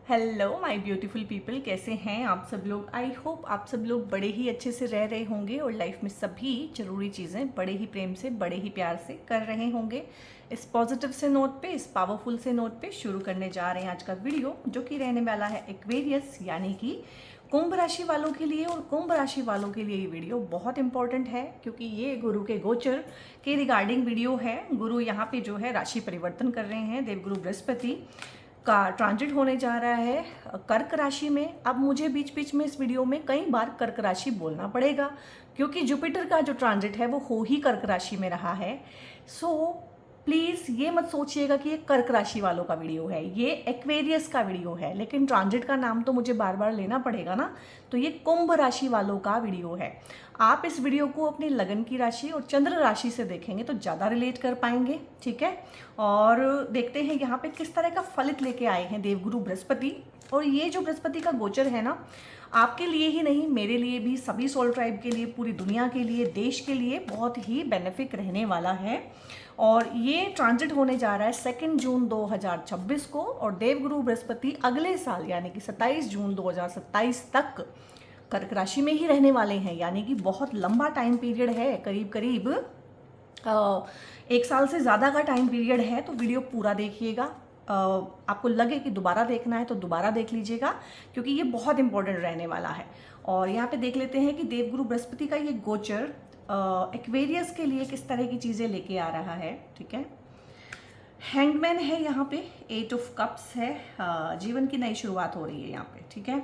Hello my beautiful people, कैसे हैं आप सब लोग। आई होप आप सब लोग बड़े ही अच्छे से रह रहे होंगे और लाइफ में सभी ज़रूरी चीज़ें बड़े ही प्रेम से, बड़े ही प्यार से कर रहे होंगे। इस पॉजिटिव से नोट पे, इस पावरफुल से नोट पे शुरू करने जा रहे हैं आज का वीडियो, जो कि रहने वाला है एक्वेरियस यानी कि कुंभ राशि वालों के लिए। और कुंभ राशि वालों के लिए ये वीडियो बहुत इंपॉर्टेंट है, क्योंकि ये गुरु के गोचर के रिगार्डिंग वीडियो है। गुरु यहाँ पे जो है राशि परिवर्तन कर रहे हैं। देवगुरु बृहस्पति का ट्रांजिट होने जा रहा है कर्क राशि में। अब मुझे बीच बीच में इस वीडियो में कई बार कर्क राशि बोलना पड़ेगा, क्योंकि जुपिटर का जो ट्रांजिट है वो हो ही कर्क राशि में रहा है। सो प्लीज़ ये मत सोचिएगा कि ये कर्क राशि वालों का वीडियो है, ये एक्वेरियस का वीडियो है, लेकिन ट्रांजिट का नाम तो मुझे बार बार लेना पड़ेगा ना, तो ये कुंभ राशि वालों का वीडियो है। आप इस वीडियो को अपनी लगन की राशि और चंद्र राशि से देखेंगे तो ज़्यादा रिलेट कर पाएंगे, ठीक है। और देखते हैं यहाँ पे किस तरह का फलित लेके आए हैं देवगुरु बृहस्पति। और ये जो बृहस्पति का गोचर है ना, आपके लिए ही नहीं, मेरे लिए भी, सभी सोल ट्राइब के लिए, पूरी दुनिया के लिए, देश के लिए बहुत ही बेनिफिक रहने वाला है। और ये ट्रांजिट होने जा रहा है 2 जून 2026 को, और देवगुरु बृहस्पति अगले साल यानी कि 27 जून 2027 तक कर्क राशि में ही रहने वाले हैं। यानी कि बहुत लंबा टाइम पीरियड है, करीब करीब 1 साल से ज़्यादा का टाइम पीरियड है। तो वीडियो पूरा देखिएगा। आपको लगे कि दोबारा देखना है तो दोबारा देख लीजिएगा, क्योंकि ये बहुत इंपॉर्टेंट रहने वाला है। और यहाँ पे देख लेते हैं कि देवगुरु बृहस्पति का ये गोचर एक्वेरियस के लिए किस तरह की चीज़ें लेके आ रहा है, ठीक है। हैंगमैन है यहाँ पे, 8 ऑफ कप्स है, जीवन की नई शुरुआत हो रही है यहाँ पे, ठीक है।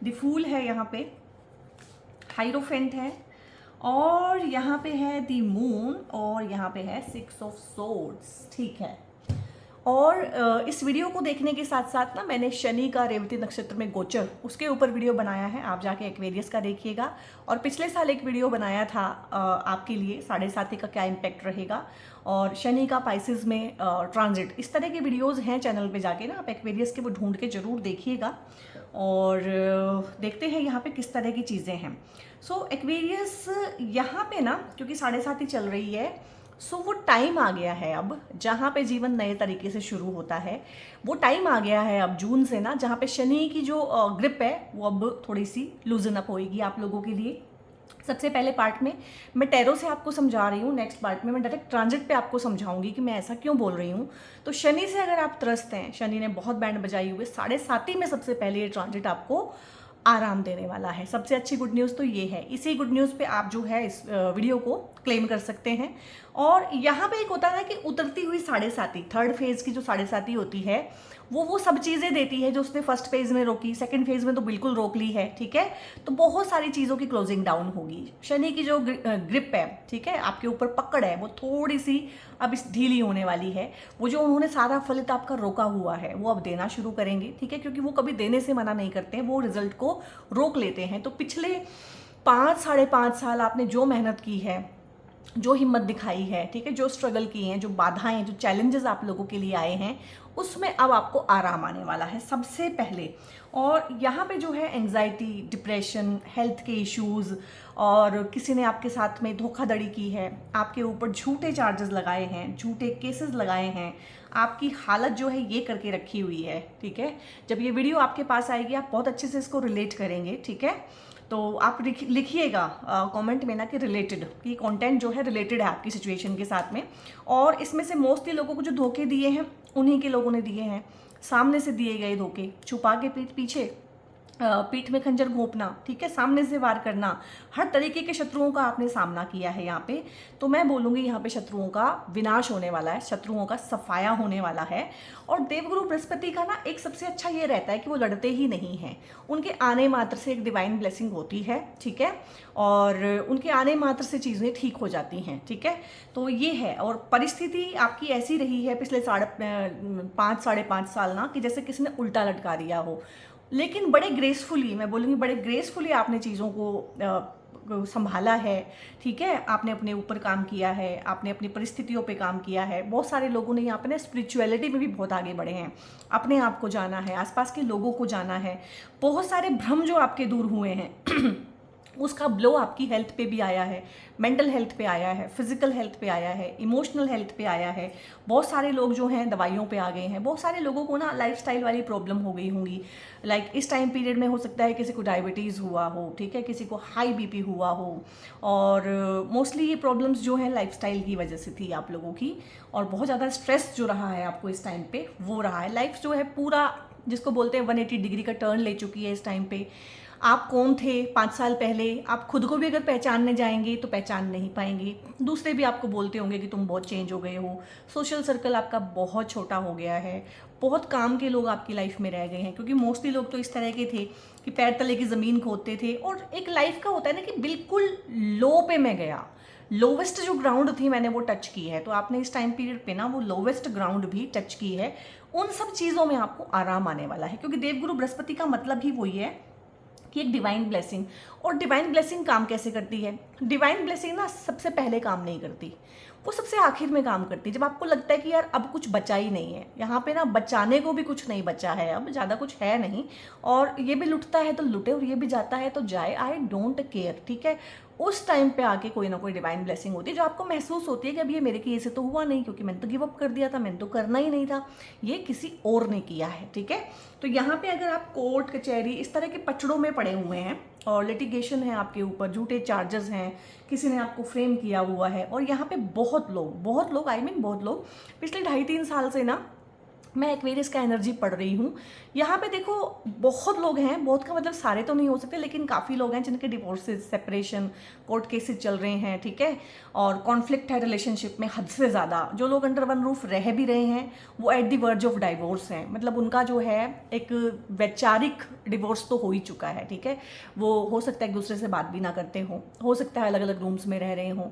द फूल है यहाँ पे, हाइरोफेंट है, और यहाँ पे है दी मून, और यहाँ पे है 6 ऑफ सोर्ड्स, ठीक है। और इस वीडियो को देखने के साथ साथ ना, मैंने शनि का रेवती नक्षत्र में गोचर, उसके ऊपर वीडियो बनाया है, आप जाके एक्वेरियस का देखिएगा। और पिछले साल एक वीडियो बनाया था आपके लिए, 7.5 का क्या इम्पैक्ट रहेगा, और शनि का पाइसेस में ट्रांजिट, इस तरह के वीडियोस हैं चैनल पे जाके ना, आप एक्वेरियस के वो ढूंढ के जरूर देखिएगा। और देखते हैं यहाँ पे किस तरह की चीज़ें हैं। सो एक्वेरियस यहाँ पे ना, क्योंकि 7.5 चल रही है, सो वो टाइम आ गया है अब, जहाँ पे जीवन नए तरीके से शुरू होता है। वो टाइम आ गया है अब जून से ना, जहाँ पे शनि की जो ग्रिप है वो अब थोड़ी सी लूजन अप होएगी आप लोगों के लिए। सबसे पहले पार्ट में मैं टैरो से आपको समझा रही हूँ, नेक्स्ट पार्ट में मैं डायरेक्ट ट्रांजिट पे आपको समझाऊंगी कि मैं ऐसा क्यों बोल रही हूँ। तो शनि से अगर आप त्रस्त हैं, शनि ने बहुत बैंड बजाई हुए, 7.5 में सबसे पहले ये ट्रांजिट आपको आराम देने वाला है। सबसे अच्छी गुड न्यूज़ तो ये है, इसी गुड न्यूज़ पे आप जो है इस वीडियो को क्लेम कर सकते हैं। और यहाँ पे एक होता है कि उतरती हुई 7.5, थर्ड फेज की जो 7.5 होती है, वो सब चीज़ें देती है जो उसने फर्स्ट फेज में रोकी, सेकंड फेज में तो बिल्कुल रोक ली है, ठीक है। तो बहुत सारी चीज़ों की क्लोजिंग डाउन होगी। शनि की जो ग्रिप है, ठीक है, आपके ऊपर पकड़ है, वो थोड़ी सी अब इस ढीली होने वाली है। वो जो उन्होंने सारा फलित आपका रोका हुआ है वो अब देना शुरू करेंगे, ठीक है, क्योंकि वो कभी देने से मना नहीं करते हैं, वो रिजल्ट को रोक लेते हैं। तो पिछले 5-5.5 साल आपने जो मेहनत की है, जो हिम्मत दिखाई है, ठीक है, जो स्ट्रगल की हैं, जो बाधाएं, जो चैलेंजेस आप लोगों के लिए आए हैं, उसमें अब आपको आराम आने वाला है सबसे पहले। और यहाँ पे जो है एंजाइटी, डिप्रेशन, हेल्थ के इश्यूज़, और किसी ने आपके साथ में धोखाधड़ी की है, आपके ऊपर झूठे चार्जेस लगाए हैं, झूठे केसेस लगाए हैं, आपकी हालत जो है ये करके रखी हुई है, ठीक है। जब ये वीडियो आपके पास आएगी आप बहुत अच्छे से इसको रिलेट करेंगे, ठीक है। तो आप लिखिएगा कमेंट में ना कि रिलेटेड, कि कंटेंट जो है रिलेटेड है आपकी सिचुएशन के साथ में। और इसमें से मोस्टली लोगों को जो धोखे दिए हैं उन्हीं के लोगों ने दिए हैं, सामने से दिए गए धोखे, छुपा के पीछे पीठ में खंजर घोंपना, ठीक है, सामने से वार करना, हर तरीके के शत्रुओं का आपने सामना किया है यहाँ पे। तो मैं बोलूँगी यहाँ पे शत्रुओं का विनाश होने वाला है, शत्रुओं का सफाया होने वाला है। और देवगुरु बृहस्पति का ना एक सबसे अच्छा ये रहता है कि वो लड़ते ही नहीं हैं, उनके आने मात्र से एक डिवाइन ब्लेसिंग होती है, ठीक है, और उनके आने मात्र से चीज़ें ठीक हो जाती हैं, ठीक है। तो ये है, और परिस्थिति आपकी ऐसी रही है पिछले 5-5.5 साल ना, कि जैसे किसी ने उल्टा लटका दिया हो, लेकिन बड़े ग्रेसफुली, मैं बोलूँगी बड़े ग्रेसफुली आपने चीज़ों को संभाला है, ठीक है। आपने अपने ऊपर काम किया है, आपने अपनी परिस्थितियों पे काम किया है। बहुत सारे लोगों ने यहाँ पे ना स्पिरिचुअलिटी में भी बहुत आगे बढ़े हैं, अपने आप को जाना है, आसपास के लोगों को जाना है, बहुत सारे भ्रम जो आपके दूर हुए हैं उसका ब्लो आपकी हेल्थ पे भी आया है, मेंटल हेल्थ पे आया है, फिजिकल हेल्थ पे आया है, इमोशनल हेल्थ पे आया है। बहुत सारे लोग जो हैं दवाइयों पे आ गए हैं, बहुत सारे लोगों को ना लाइफस्टाइल वाली प्रॉब्लम हो गई होंगी। लाइक इस टाइम पीरियड में हो सकता है किसी को डायबिटीज़ हुआ हो, ठीक है, किसी को हाई बीपी हुआ हो, और मोस्टली ये प्रॉब्लम्स जो हैं लाइफस्टाइल की वजह से थी आप लोगों की। और बहुत ज़्यादा स्ट्रेस जो रहा है आपको इस टाइम पे वो रहा है। लाइफ जो है पूरा जिसको बोलते हैं 180 डिग्री का टर्न ले चुकी है इस टाइम पे। आप कौन थे 5 साल पहले, आप खुद को भी अगर पहचानने जाएंगे तो पहचान नहीं पाएंगे। दूसरे भी आपको बोलते होंगे कि तुम बहुत चेंज हो गए हो। सोशल सर्कल आपका बहुत छोटा हो गया है। बहुत काम के लोग आपकी लाइफ में रह गए हैं, क्योंकि मोस्टली लोग तो इस तरह के थे कि पैर तले की ज़मीन खोदते थे। और एक लाइफ का होता है ना कि बिल्कुल लो पे मैं गया, लोवेस्ट जो ग्राउंड थी मैंने वो टच की है। तो आपने इस टाइम पीरियड पे ना वो लोवेस्ट ग्राउंड भी टच की है। उन सब चीज़ों में आपको आराम आने वाला है, क्योंकि देवगुरु बृहस्पति का मतलब ही वही है कि एक डिवाइन ब्लेसिंग। और डिवाइन ब्लेसिंग काम कैसे करती है? डिवाइन ब्लेसिंग ना सबसे पहले काम नहीं करती, वो सबसे आखिर में काम करती है। जब आपको लगता है कि यार अब कुछ बचा ही नहीं है, यहाँ पे ना बचाने को भी कुछ नहीं बचा है, अब ज़्यादा कुछ है नहीं, और ये भी लुटता है तो लुटे और ये भी जाता है तो जाए, आई डोंट केयर, ठीक है। उस टाइम पे आके कोई ना कोई डिवाइन ब्लेसिंग होती है जो आपको महसूस होती है कि अब ये मेरे केस से तो हुआ नहीं, क्योंकि मैंने तो गिव अप कर दिया था, मैंने तो करना ही नहीं था, ये किसी और ने किया है, ठीक है। तो यहाँ पे अगर आप कोर्ट कचहरी इस तरह के पचड़ों में पड़े हुए हैं और लिटिगेशन है आपके ऊपर, झूठे चार्जेस हैं, किसी ने आपको फ्रेम किया हुआ है, और यहाँ पे बहुत लोग आई मीन बहुत लोग पिछले 2.5-3 साल से ना, मैं एक्वेरियस का एनर्जी पढ़ रही हूँ, यहाँ पे देखो बहुत लोग हैं, बहुत का मतलब सारे तो नहीं हो सकते, लेकिन काफ़ी लोग हैं जिनके डिवोर्सेस, सेपरेशन, कोर्ट केसेस चल रहे हैं, ठीक है, और कॉन्फ्लिक्ट है रिलेशनशिप में हद से ज़्यादा। जो लोग अंडर वन रूफ रह भी रहे हैं वो at the verge of divorce हैं, मतलब उनका जो है एक वैचारिक डिवोर्स तो हो ही चुका है, ठीक है। वो हो सकता है एक दूसरे से बात भी ना करते हो सकता है अलग अलग रूम्स में रह रहे हों,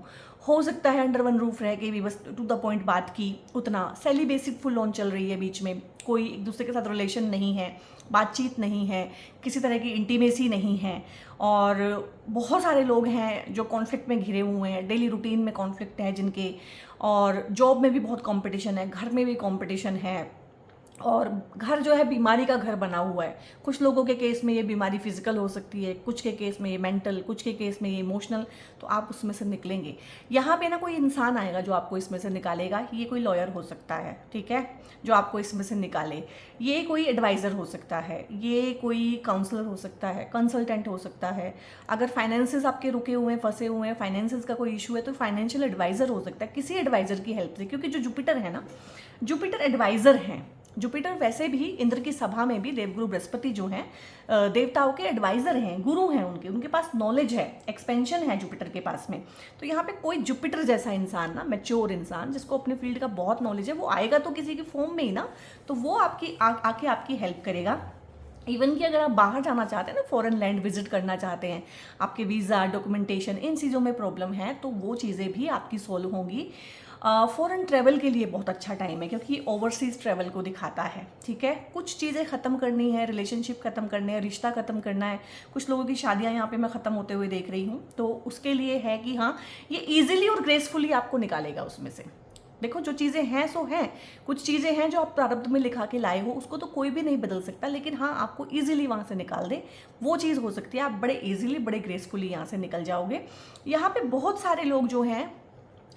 हो सकता है अंडर वन रूफ रह के भी बस टू द पॉइंट बात की, उतना। सेलिबेसी फुल ऑन चल रही है, बीच में कोई एक दूसरे के साथ रिलेशन नहीं है, बातचीत नहीं है, किसी तरह की इंटीमेसी नहीं है। और बहुत सारे लोग हैं जो कॉन्फ्लिक्ट में घिरे हुए हैं, डेली रूटीन में कॉन्फ्लिक्ट है जिनके, और जॉब में भी बहुत कंपटीशन है, घर में भी कंपटीशन है, और घर जो है बीमारी का घर बना हुआ है। कुछ लोगों के केस में ये बीमारी फिजिकल हो सकती है, कुछ के केस में ये मेंटल, कुछ के केस में ये इमोशनल, तो आप उसमें से निकलेंगे। यहाँ पे ना कोई इंसान आएगा जो आपको इसमें से निकालेगा। ये कोई लॉयर हो सकता है, ठीक है, जो आपको इसमें से निकाले। ये कोई एडवाइज़र हो सकता है, ये कोई काउंसलर हो सकता है, कंसल्टेंट हो सकता है। अगर फाइनेंसेस आपके रुके हुए हैं, फंसे हुए हैं, फाइनेंसेस का कोई इशू है, तो फाइनेंशियल एडवाइज़र हो सकता है, किसी एडवाइज़र की हेल्प से। क्योंकि जो जुपिटर है ना, जुपिटर एडवाइज़र हैं। जुपिटर वैसे भी इंद्र की सभा में भी देवगुरु बृहस्पति जो हैं देवताओं के एडवाइजर हैं, गुरु हैं, उनके पास नॉलेज है, एक्सपेंशन है जुपिटर के पास में। तो यहाँ पे कोई जुपिटर जैसा इंसान ना, मैच्योर इंसान जिसको अपने फील्ड का बहुत नॉलेज है, वो आएगा तो किसी की फॉर्म में ही ना, तो वो आपकी आके आपकी हेल्प करेगा। इवन कि अगर आप बाहर जाना चाहते हैं ना, फॉरेन लैंड विजिट करना चाहते हैं, आपके वीज़ा, डॉक्यूमेंटेशन, इन चीज़ों में प्रॉब्लम है, तो वो चीज़ें भी आपकी सॉल्व होंगी। फॉरेन ट्रैवल के लिए बहुत अच्छा टाइम है, क्योंकि ओवरसीज ट्रैवल को दिखाता है, ठीक है। कुछ चीज़ें ख़त्म करनी है, रिलेशनशिप ख़त्म करने हैं, रिश्ता ख़त्म करना है। कुछ लोगों की शादियां यहाँ पे मैं ख़त्म होते हुए देख रही हूँ, तो उसके लिए है कि हाँ, ये ईजिली और ग्रेसफुली आपको निकालेगा उसमें से। देखो, जो चीज़ें हैं सो हैं, कुछ चीज़ें हैं जो आप प्रारब्ध में लिखा के लाए हो, उसको तो कोई भी नहीं बदल सकता, लेकिन हाँ, आपको ईजिली वहाँ से निकाल दे, वो चीज़ हो सकती है। आप बड़े ईजिली, बड़े ग्रेसफुली यहाँ से निकल जाओगे। यहाँ पे बहुत सारे लोग जो हैं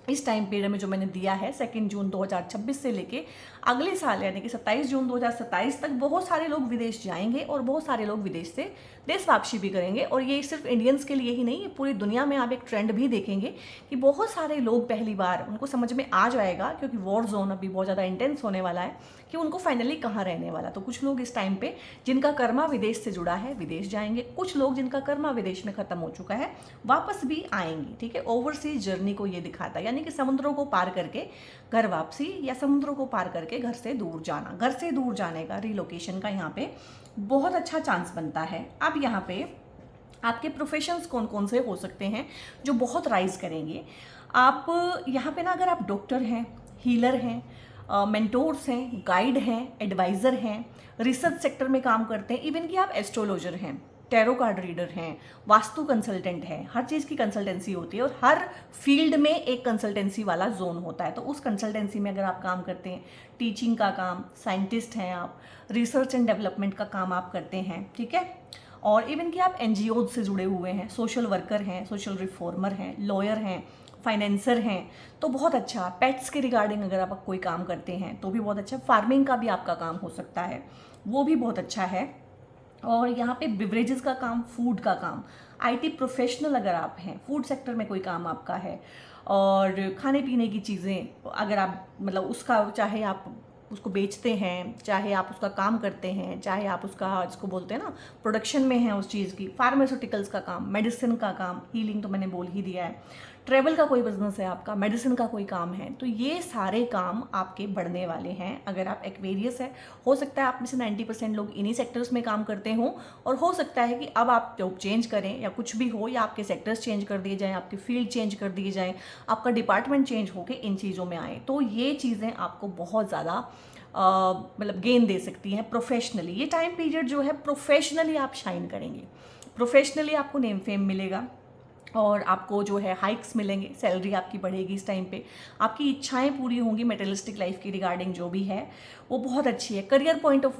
इस टाइम पीरियड में जो मैंने दिया है 2 जून 2026 से लेके अगले साल यानी कि 27 जून 2027 तक, बहुत सारे लोग विदेश जाएंगे और बहुत सारे लोग विदेश से देश वापसी भी करेंगे। और ये सिर्फ इंडियंस के लिए ही नहीं, ये पूरी दुनिया में आप एक ट्रेंड भी देखेंगे कि बहुत सारे लोग पहली बार उनको समझ में आ जाएगा, क्योंकि वॉर जोन अभी बहुत ज़्यादा इंटेंस होने वाला है, कि उनको फाइनली कहाँ रहने वाला। तो कुछ लोग इस टाइम पे जिनका कर्मा विदेश से जुड़ा है विदेश जाएंगे, कुछ लोग जिनका कर्मा विदेश में खत्म हो चुका है वापस भी आएंगे, ठीक है। ओवरसीज जर्नी को ये दिखाता है, यानी कि समुद्रों को पार करके घर वापसी, या समुद्रों को पार करके घर से दूर जाना, घर से दूर जाने का, रिलोकेशन का यहाँ पे बहुत अच्छा चांस बनता है। अब यहाँ पे आपके प्रोफेशंस कौन कौन से हो सकते हैं जो बहुत राइज करेंगे। आप यहाँ पे ना, अगर आप डॉक्टर हैं, हीलर हैं, मेंटोर्स हैं, गाइड हैं, एडवाइज़र हैं, रिसर्च सेक्टर में काम करते हैं, इवन कि आप एस्ट्रोलॉजर हैं, टैरो कार्ड रीडर हैं, वास्तु कंसल्टेंट हैं, हर चीज़ की कंसल्टेंसी होती है और हर फील्ड में एक कंसल्टेंसी वाला जोन होता है। तो उस कंसल्टेंसी में अगर आप काम करते हैं, टीचिंग का काम, साइंटिस्ट हैं आप, रिसर्च एंड डेवलपमेंट का काम आप करते हैं, ठीक है, और इवन कि आप एनजीओ से जुड़े हुए हैं, सोशल वर्कर हैं, सोशल रिफॉर्मर हैं, लॉयर हैं, फाइनेंसर हैं, तो बहुत अच्छा। पेट्स के रिगार्डिंग अगर आप कोई काम करते हैं तो भी बहुत अच्छा। फार्मिंग का भी आपका काम हो सकता है, वो भी बहुत अच्छा है। और यहाँ पे बिवरेजेस का काम, फूड का काम, आईटी प्रोफेशनल अगर आप हैं, फूड सेक्टर में कोई काम आपका है, और खाने पीने की चीज़ें अगर आप मतलब उसका, चाहे आप उसको बेचते हैं, चाहे आप उसका काम करते हैं, चाहे आप उसका जिसको बोलते हैं ना प्रोडक्शन में है उस चीज़ की, फार्मास्यूटिकल्स का काम, मेडिसिन का काम, हीलिंग तो मैंने बोल ही दिया है, ट्रैवल का कोई बिजनेस है आपका, मेडिसिन का कोई काम है, तो ये सारे काम आपके बढ़ने वाले हैं अगर आप एक्वेरियस है। हो सकता है आप में से 90% लोग इन्हीं सेक्टर्स में काम करते हों, और हो सकता है कि अब आप जॉब चेंज करें या कुछ भी हो, या आपके सेक्टर्स चेंज कर दिए जाएँ, आपके फील्ड चेंज कर दिए जाएँ, आपका डिपार्टमेंट चेंज होकर इन चीज़ों में आए, तो ये चीज़ें आपको बहुत ज़्यादा मतलब गेन दे सकती हैं प्रोफेशनली। ये टाइम पीरियड जो है प्रोफेशनली आप शाइन करेंगे, प्रोफेशनली आपको नेम फेम मिलेगा, और आपको जो है हाइक्स मिलेंगे, सैलरी आपकी बढ़ेगी इस टाइम पे, आपकी इच्छाएं पूरी होंगी, मेटेरियलिस्टिक लाइफ की रिगार्डिंग जो भी है वो बहुत अच्छी है। करियर पॉइंट ऑफ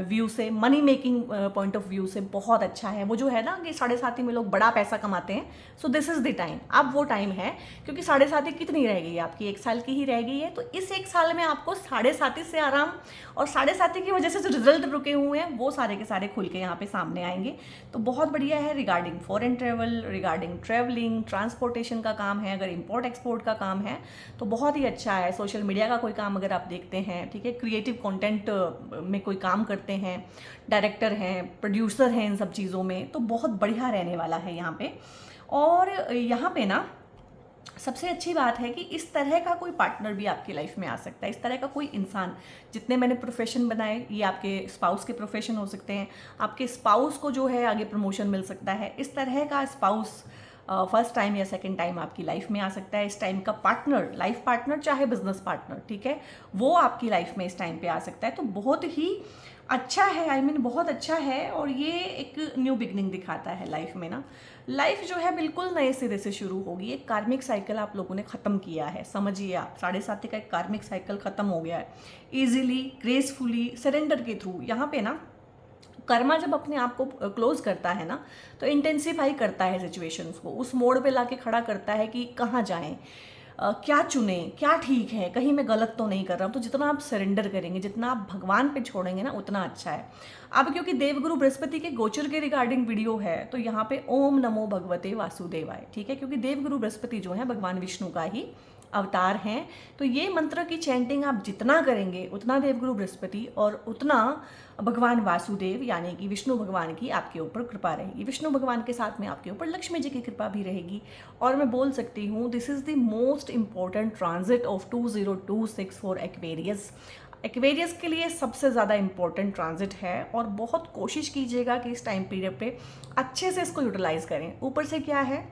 व्यू से, money making point of view से बहुत अच्छा है। वो जो है ना कि 7.5 में लोग बड़ा पैसा कमाते हैं, so this is the time, अब वो टाइम है, क्योंकि 7.5 कितनी रह गई है आपकी, 1 साल की ही रह गई है, तो इस 1 साल में आपको 7.5 से आराम, और 7.5 की वजह से जो रिजल्ट रुके हुए हैं वो सारे के सारे खुल के यहाँ पे सामने आएंगे, तो बहुत बढ़िया है। Regarding foreign travel, regarding travelling, transportation का काम है, अगर इंपोर्ट एक्सपोर्ट का काम है तो बहुत ही अच्छा है। सोशल मीडिया का कोई काम अगर आप देखते हैं, ठीक है, क्रिएटिव कंटेंट में कोई काम करते हैं, डायरेक्टर हैं, प्रोड्यूसर हैं, इन सब चीज़ों में, तो बहुत बढ़िया रहने वाला है यहाँ पे। और यहाँ पे ना सबसे अच्छी बात है कि इस तरह का कोई पार्टनर भी आपकी लाइफ में आ सकता है, इस तरह का कोई इंसान। जितने मैंने प्रोफेशन बनाए, ये आपके स्पाउस के प्रोफेशन हो सकते हैं, आपके स्पाउस को जो है आगे प्रमोशन मिल सकता है, इस तरह का स्पाउस फर्स्ट टाइम या सेकंड टाइम आपकी लाइफ में आ सकता है। इस टाइम का पार्टनर, लाइफ पार्टनर चाहे बिजनेस पार्टनर, ठीक है, वो आपकी लाइफ में इस टाइम पे आ सकता है, तो बहुत ही अच्छा है, आई मीन बहुत अच्छा है। और ये एक न्यू बिगनिंग दिखाता है लाइफ में ना, लाइफ जो है बिल्कुल नए सिरे से शुरू होगी। एक कार्मिक साइकिल आप लोगों ने ख़त्म किया है, समझिए आप, 7.5 का एक कार्मिक साइकिल ख़त्म हो गया है, ईजिली, ग्रेसफुली, सरेंडर के थ्रू। यहाँ पे ना कर्मा जब अपने आप को क्लोज करता है ना, तो इंटेंसिफाई करता है सिचुएशंस को, उस मोड़ पे लाके खड़ा करता है कि कहाँ जाएं, क्या चुने, क्या ठीक है, कहीं मैं गलत तो नहीं कर रहा हूँ। तो जितना आप सरेंडर करेंगे, जितना आप भगवान पे छोड़ेंगे ना, उतना अच्छा है। अब क्योंकि देवगुरु बृहस्पति के गोचर के रिगार्डिंग वीडियो है, तो यहाँ पे ओम नमो भगवते वासुदेवाय, ठीक है, क्योंकि देवगुरु बृहस्पति जो है भगवान विष्णु का ही अवतार हैं, तो ये मंत्र की चैंटिंग आप जितना करेंगे, उतना देवगुरु बृहस्पति और उतना भगवान वासुदेव यानी कि विष्णु भगवान की आपके ऊपर कृपा रहेगी। विष्णु भगवान के साथ में आपके ऊपर लक्ष्मी जी की कृपा भी रहेगी। और मैं बोल सकती हूँ this is the most important transit of 2026 for Aquarius. Aquarius के लिए सबसे ज़्यादा इम्पोर्टेंट ट्रांजिट है, और बहुत कोशिश कीजिएगा कि इस टाइम पीरियड पे अच्छे से इसको यूटिलाइज करें। ऊपर से क्या है,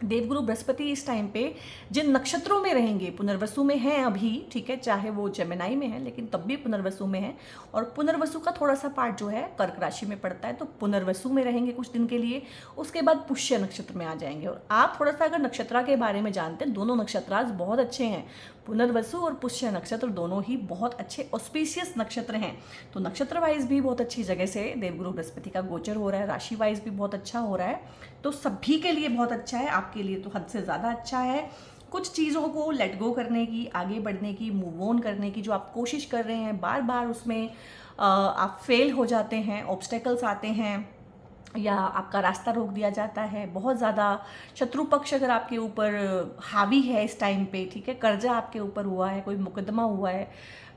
देवगुरु बृहस्पति इस टाइम पे जिन नक्षत्रों में रहेंगे, पुनर्वसु में हैं अभी, ठीक है, चाहे वो जेमिनाई में है लेकिन तब भी पुनर्वसु में है, और पुनर्वसु का थोड़ा सा पार्ट जो है कर्क राशि में पड़ता है, तो पुनर्वसु में रहेंगे कुछ दिन के लिए, उसके बाद पुष्य नक्षत्र में आ जाएंगे। और आप थोड़ा सा अगर नक्षत्र के बारे में जानते हैं, दोनों नक्षत्राज बहुत अच्छे हैं, पुनर्वसु और पुष्य नक्षत्र दोनों ही बहुत अच्छे ऑस्पिशियस नक्षत्र हैं, तो नक्षत्र वाइज भी बहुत अच्छी जगह से देवगुरु बृहस्पति का गोचर हो रहा है, राशि वाइज भी बहुत अच्छा हो रहा है, तो सभी के लिए बहुत अच्छा है, आपके लिए तो हद से ज़्यादा अच्छा है। कुछ चीज़ों को लेट गो करने की, आगे बढ़ने की, मूव ऑन करने की जो आप कोशिश कर रहे हैं, बार बार उसमें आप फेल हो जाते हैं, ऑब्स्टेकल्स आते हैं, या आपका रास्ता रोक दिया जाता है, बहुत ज़्यादा शत्रु पक्ष अगर आपके ऊपर हावी है इस टाइम पे, ठीक है, कर्जा आपके ऊपर हुआ है, कोई मुकदमा हुआ है,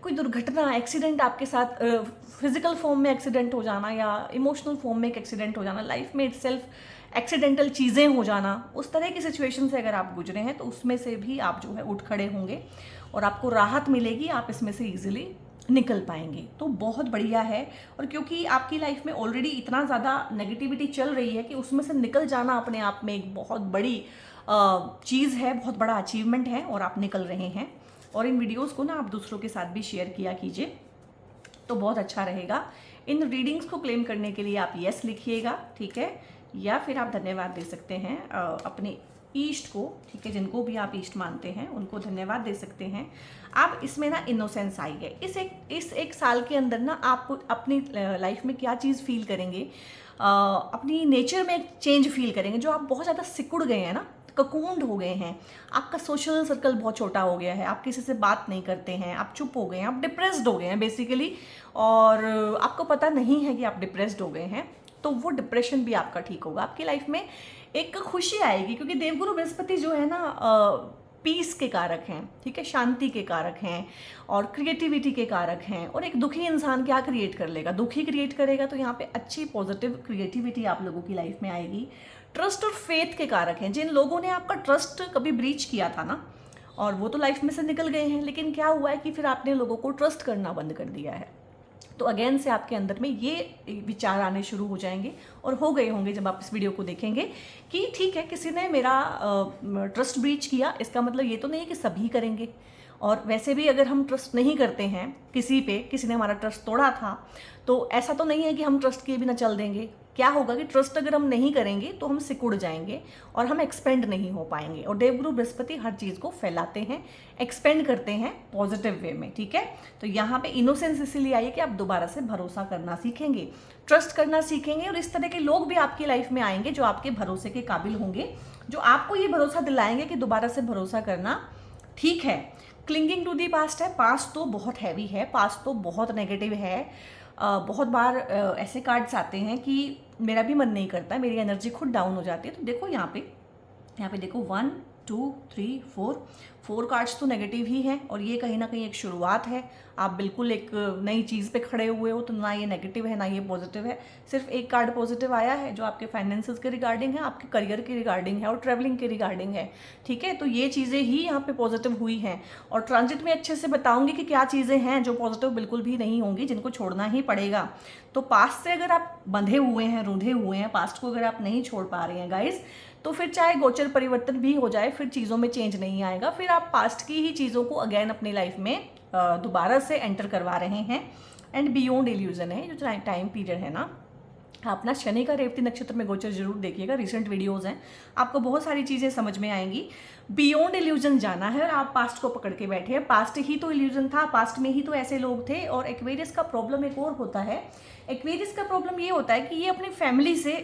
कोई दुर्घटना, एक्सीडेंट आपके साथ, फिजिकल फॉर्म में एक्सीडेंट हो जाना या इमोशनल फॉर्म में एक एक्सीडेंट हो जाना, लाइफ में इटसेल्फ एक्सीडेंटल चीज़ें हो जाना, उस तरह की सिचुएशन से अगर आप गुजरे हैं तो उसमें से भी आप जो है उठ खड़े होंगे और आपको राहत मिलेगी, आप इसमें से ईजिली निकल पाएंगे, तो बहुत बढ़िया है। और क्योंकि आपकी लाइफ में ऑलरेडी इतना ज़्यादा नेगेटिविटी चल रही है कि उसमें से निकल जाना अपने आप में एक बहुत बड़ी चीज़ है, बहुत बड़ा अचीवमेंट है, और आप निकल रहे हैं। और इन वीडियोस को ना आप दूसरों के साथ भी शेयर किया कीजिए, तो बहुत अच्छा रहेगा। इन रीडिंग्स को क्लेम करने के लिए आप यस लिखिएगा, ठीक है, या फिर आप धन्यवाद दे सकते हैं अपनी ईस्ट को, ठीक है, जिनको भी आप ईस्ट मानते हैं उनको धन्यवाद दे सकते हैं। आप इसमें ना इनोसेंस आई है। इस एक साल के अंदर ना आप अपनी लाइफ में क्या चीज़ फील करेंगे, अपनी नेचर में एक चेंज फील करेंगे। जो आप बहुत ज़्यादा सिकुड़ गए हैं ना, ककून्ड हो गए हैं, आपका सोशल सर्कल बहुत छोटा हो गया है, आप किसी से बात नहीं करते हैं, आप चुप हो गए हैं, आप डिप्रेस्ड हो गए हैं बेसिकली, और आपको पता नहीं है कि आप डिप्रेस्ड हो गए हैं, तो वो डिप्रेशन भी आपका ठीक होगा। आपकी लाइफ में एक खुशी आएगी, क्योंकि देवगुरु बृहस्पति जो है ना पीस के कारक हैं, ठीक है, शांति के कारक हैं और क्रिएटिविटी के कारक हैं। और एक दुखी इंसान क्या क्रिएट कर लेगा, दुखी क्रिएट करेगा, तो यहाँ पे अच्छी पॉजिटिव क्रिएटिविटी आप लोगों की लाइफ में आएगी। ट्रस्ट और फेथ के कारक हैं। जिन लोगों ने आपका ट्रस्ट कभी ब्रीच किया था ना, और वो तो लाइफ में से निकल गए हैं, लेकिन क्या हुआ है कि फिर आपने लोगों को ट्रस्ट करना बंद कर दिया है, तो अगेन से आपके अंदर में ये विचार आने शुरू हो जाएंगे, और हो गए होंगे जब आप इस वीडियो को देखेंगे कि ठीक है, किसी ने मेरा ट्रस्ट ब्रीच किया, इसका मतलब ये तो नहीं है कि सभी करेंगे। और वैसे भी अगर हम ट्रस्ट नहीं करते हैं किसी पे, किसी ने हमारा ट्रस्ट तोड़ा था, तो ऐसा तो नहीं है कि हम ट्रस्ट किए बिना चल देंगे। क्या होगा कि ट्रस्ट अगर हम नहीं करेंगे तो हम सिकुड़ जाएंगे और हम एक्सपेंड नहीं हो पाएंगे। और देवगुरु बृहस्पति हर चीज़ को फैलाते हैं, एक्सपेंड करते हैं पॉजिटिव वे में, ठीक है। तो यहाँ पे इनोसेंस इसीलिए आई है कि आप दोबारा से भरोसा करना सीखेंगे, ट्रस्ट करना सीखेंगे, और इस तरह के लोग भी आपकी लाइफ में आएंगे जो आपके भरोसे के काबिल होंगे, जो आपको ये भरोसा दिलाएंगे कि दोबारा से भरोसा करना ठीक है। क्लिंगिंग टू दी पास्ट है, पास्ट तो बहुत हैवी है, पास्ट तो बहुत नेगेटिव है। बहुत बार ऐसे कार्ड्स आते हैं कि मेरा भी मन नहीं करता, मेरी एनर्जी खुद डाउन हो जाती है। तो देखो यहाँ पे देखो 1 2 3 4 कार्ड्स तो नेगेटिव ही हैं, और ये कहीं ना कहीं एक शुरुआत है। आप बिल्कुल एक नई चीज़ पे खड़े हुए हो, तो ना ये नेगेटिव है ना ये पॉजिटिव है। सिर्फ एक कार्ड पॉजिटिव आया है जो आपके फाइनेंसेस के रिगार्डिंग है, आपके करियर के रिगार्डिंग है और ट्रैवलिंग के रिगार्डिंग है, ठीक है। तो ये चीज़ें ही यहाँ पे पॉजिटिव हुई हैं, और ट्रांजिट में अच्छे से बताऊंगी कि क्या चीज़ें हैं जो पॉजिटिव बिल्कुल भी नहीं होंगी, जिनको छोड़ना ही पड़ेगा। तो पास्ट से अगर आप बंधे हुए हैं, रूंधे हुए हैं, पास्ट को अगर आप नहीं छोड़ पा रहे हैं गाइज, तो फिर चाहे गोचर परिवर्तन भी हो जाए, फिर चीज़ों में चेंज नहीं आएगा। फिर आप पास्ट की ही चीज़ों को अगेन अपनी लाइफ में दोबारा से एंटर करवा रहे हैं। एंड बियॉन्ड इल्यूजन है जो टाइम पीरियड है ना, आप ना शनि का रेवती नक्षत्र में गोचर जरूर देखिएगा, रिसेंट वीडियोस हैं, आपको बहुत सारी चीज़ें समझ में आएंगी। बियॉन्ड इल्यूजन जाना है और आप पास्ट को पकड़ के बैठे हैं। पास्ट ही तो इल्यूजन था, पास्ट में ही तो ऐसे लोग थे। और एक्वेरियस का प्रॉब्लम एक और होता है, एक्वेरियस का प्रॉब्लम ये होता है कि ये अपनी फैमिली से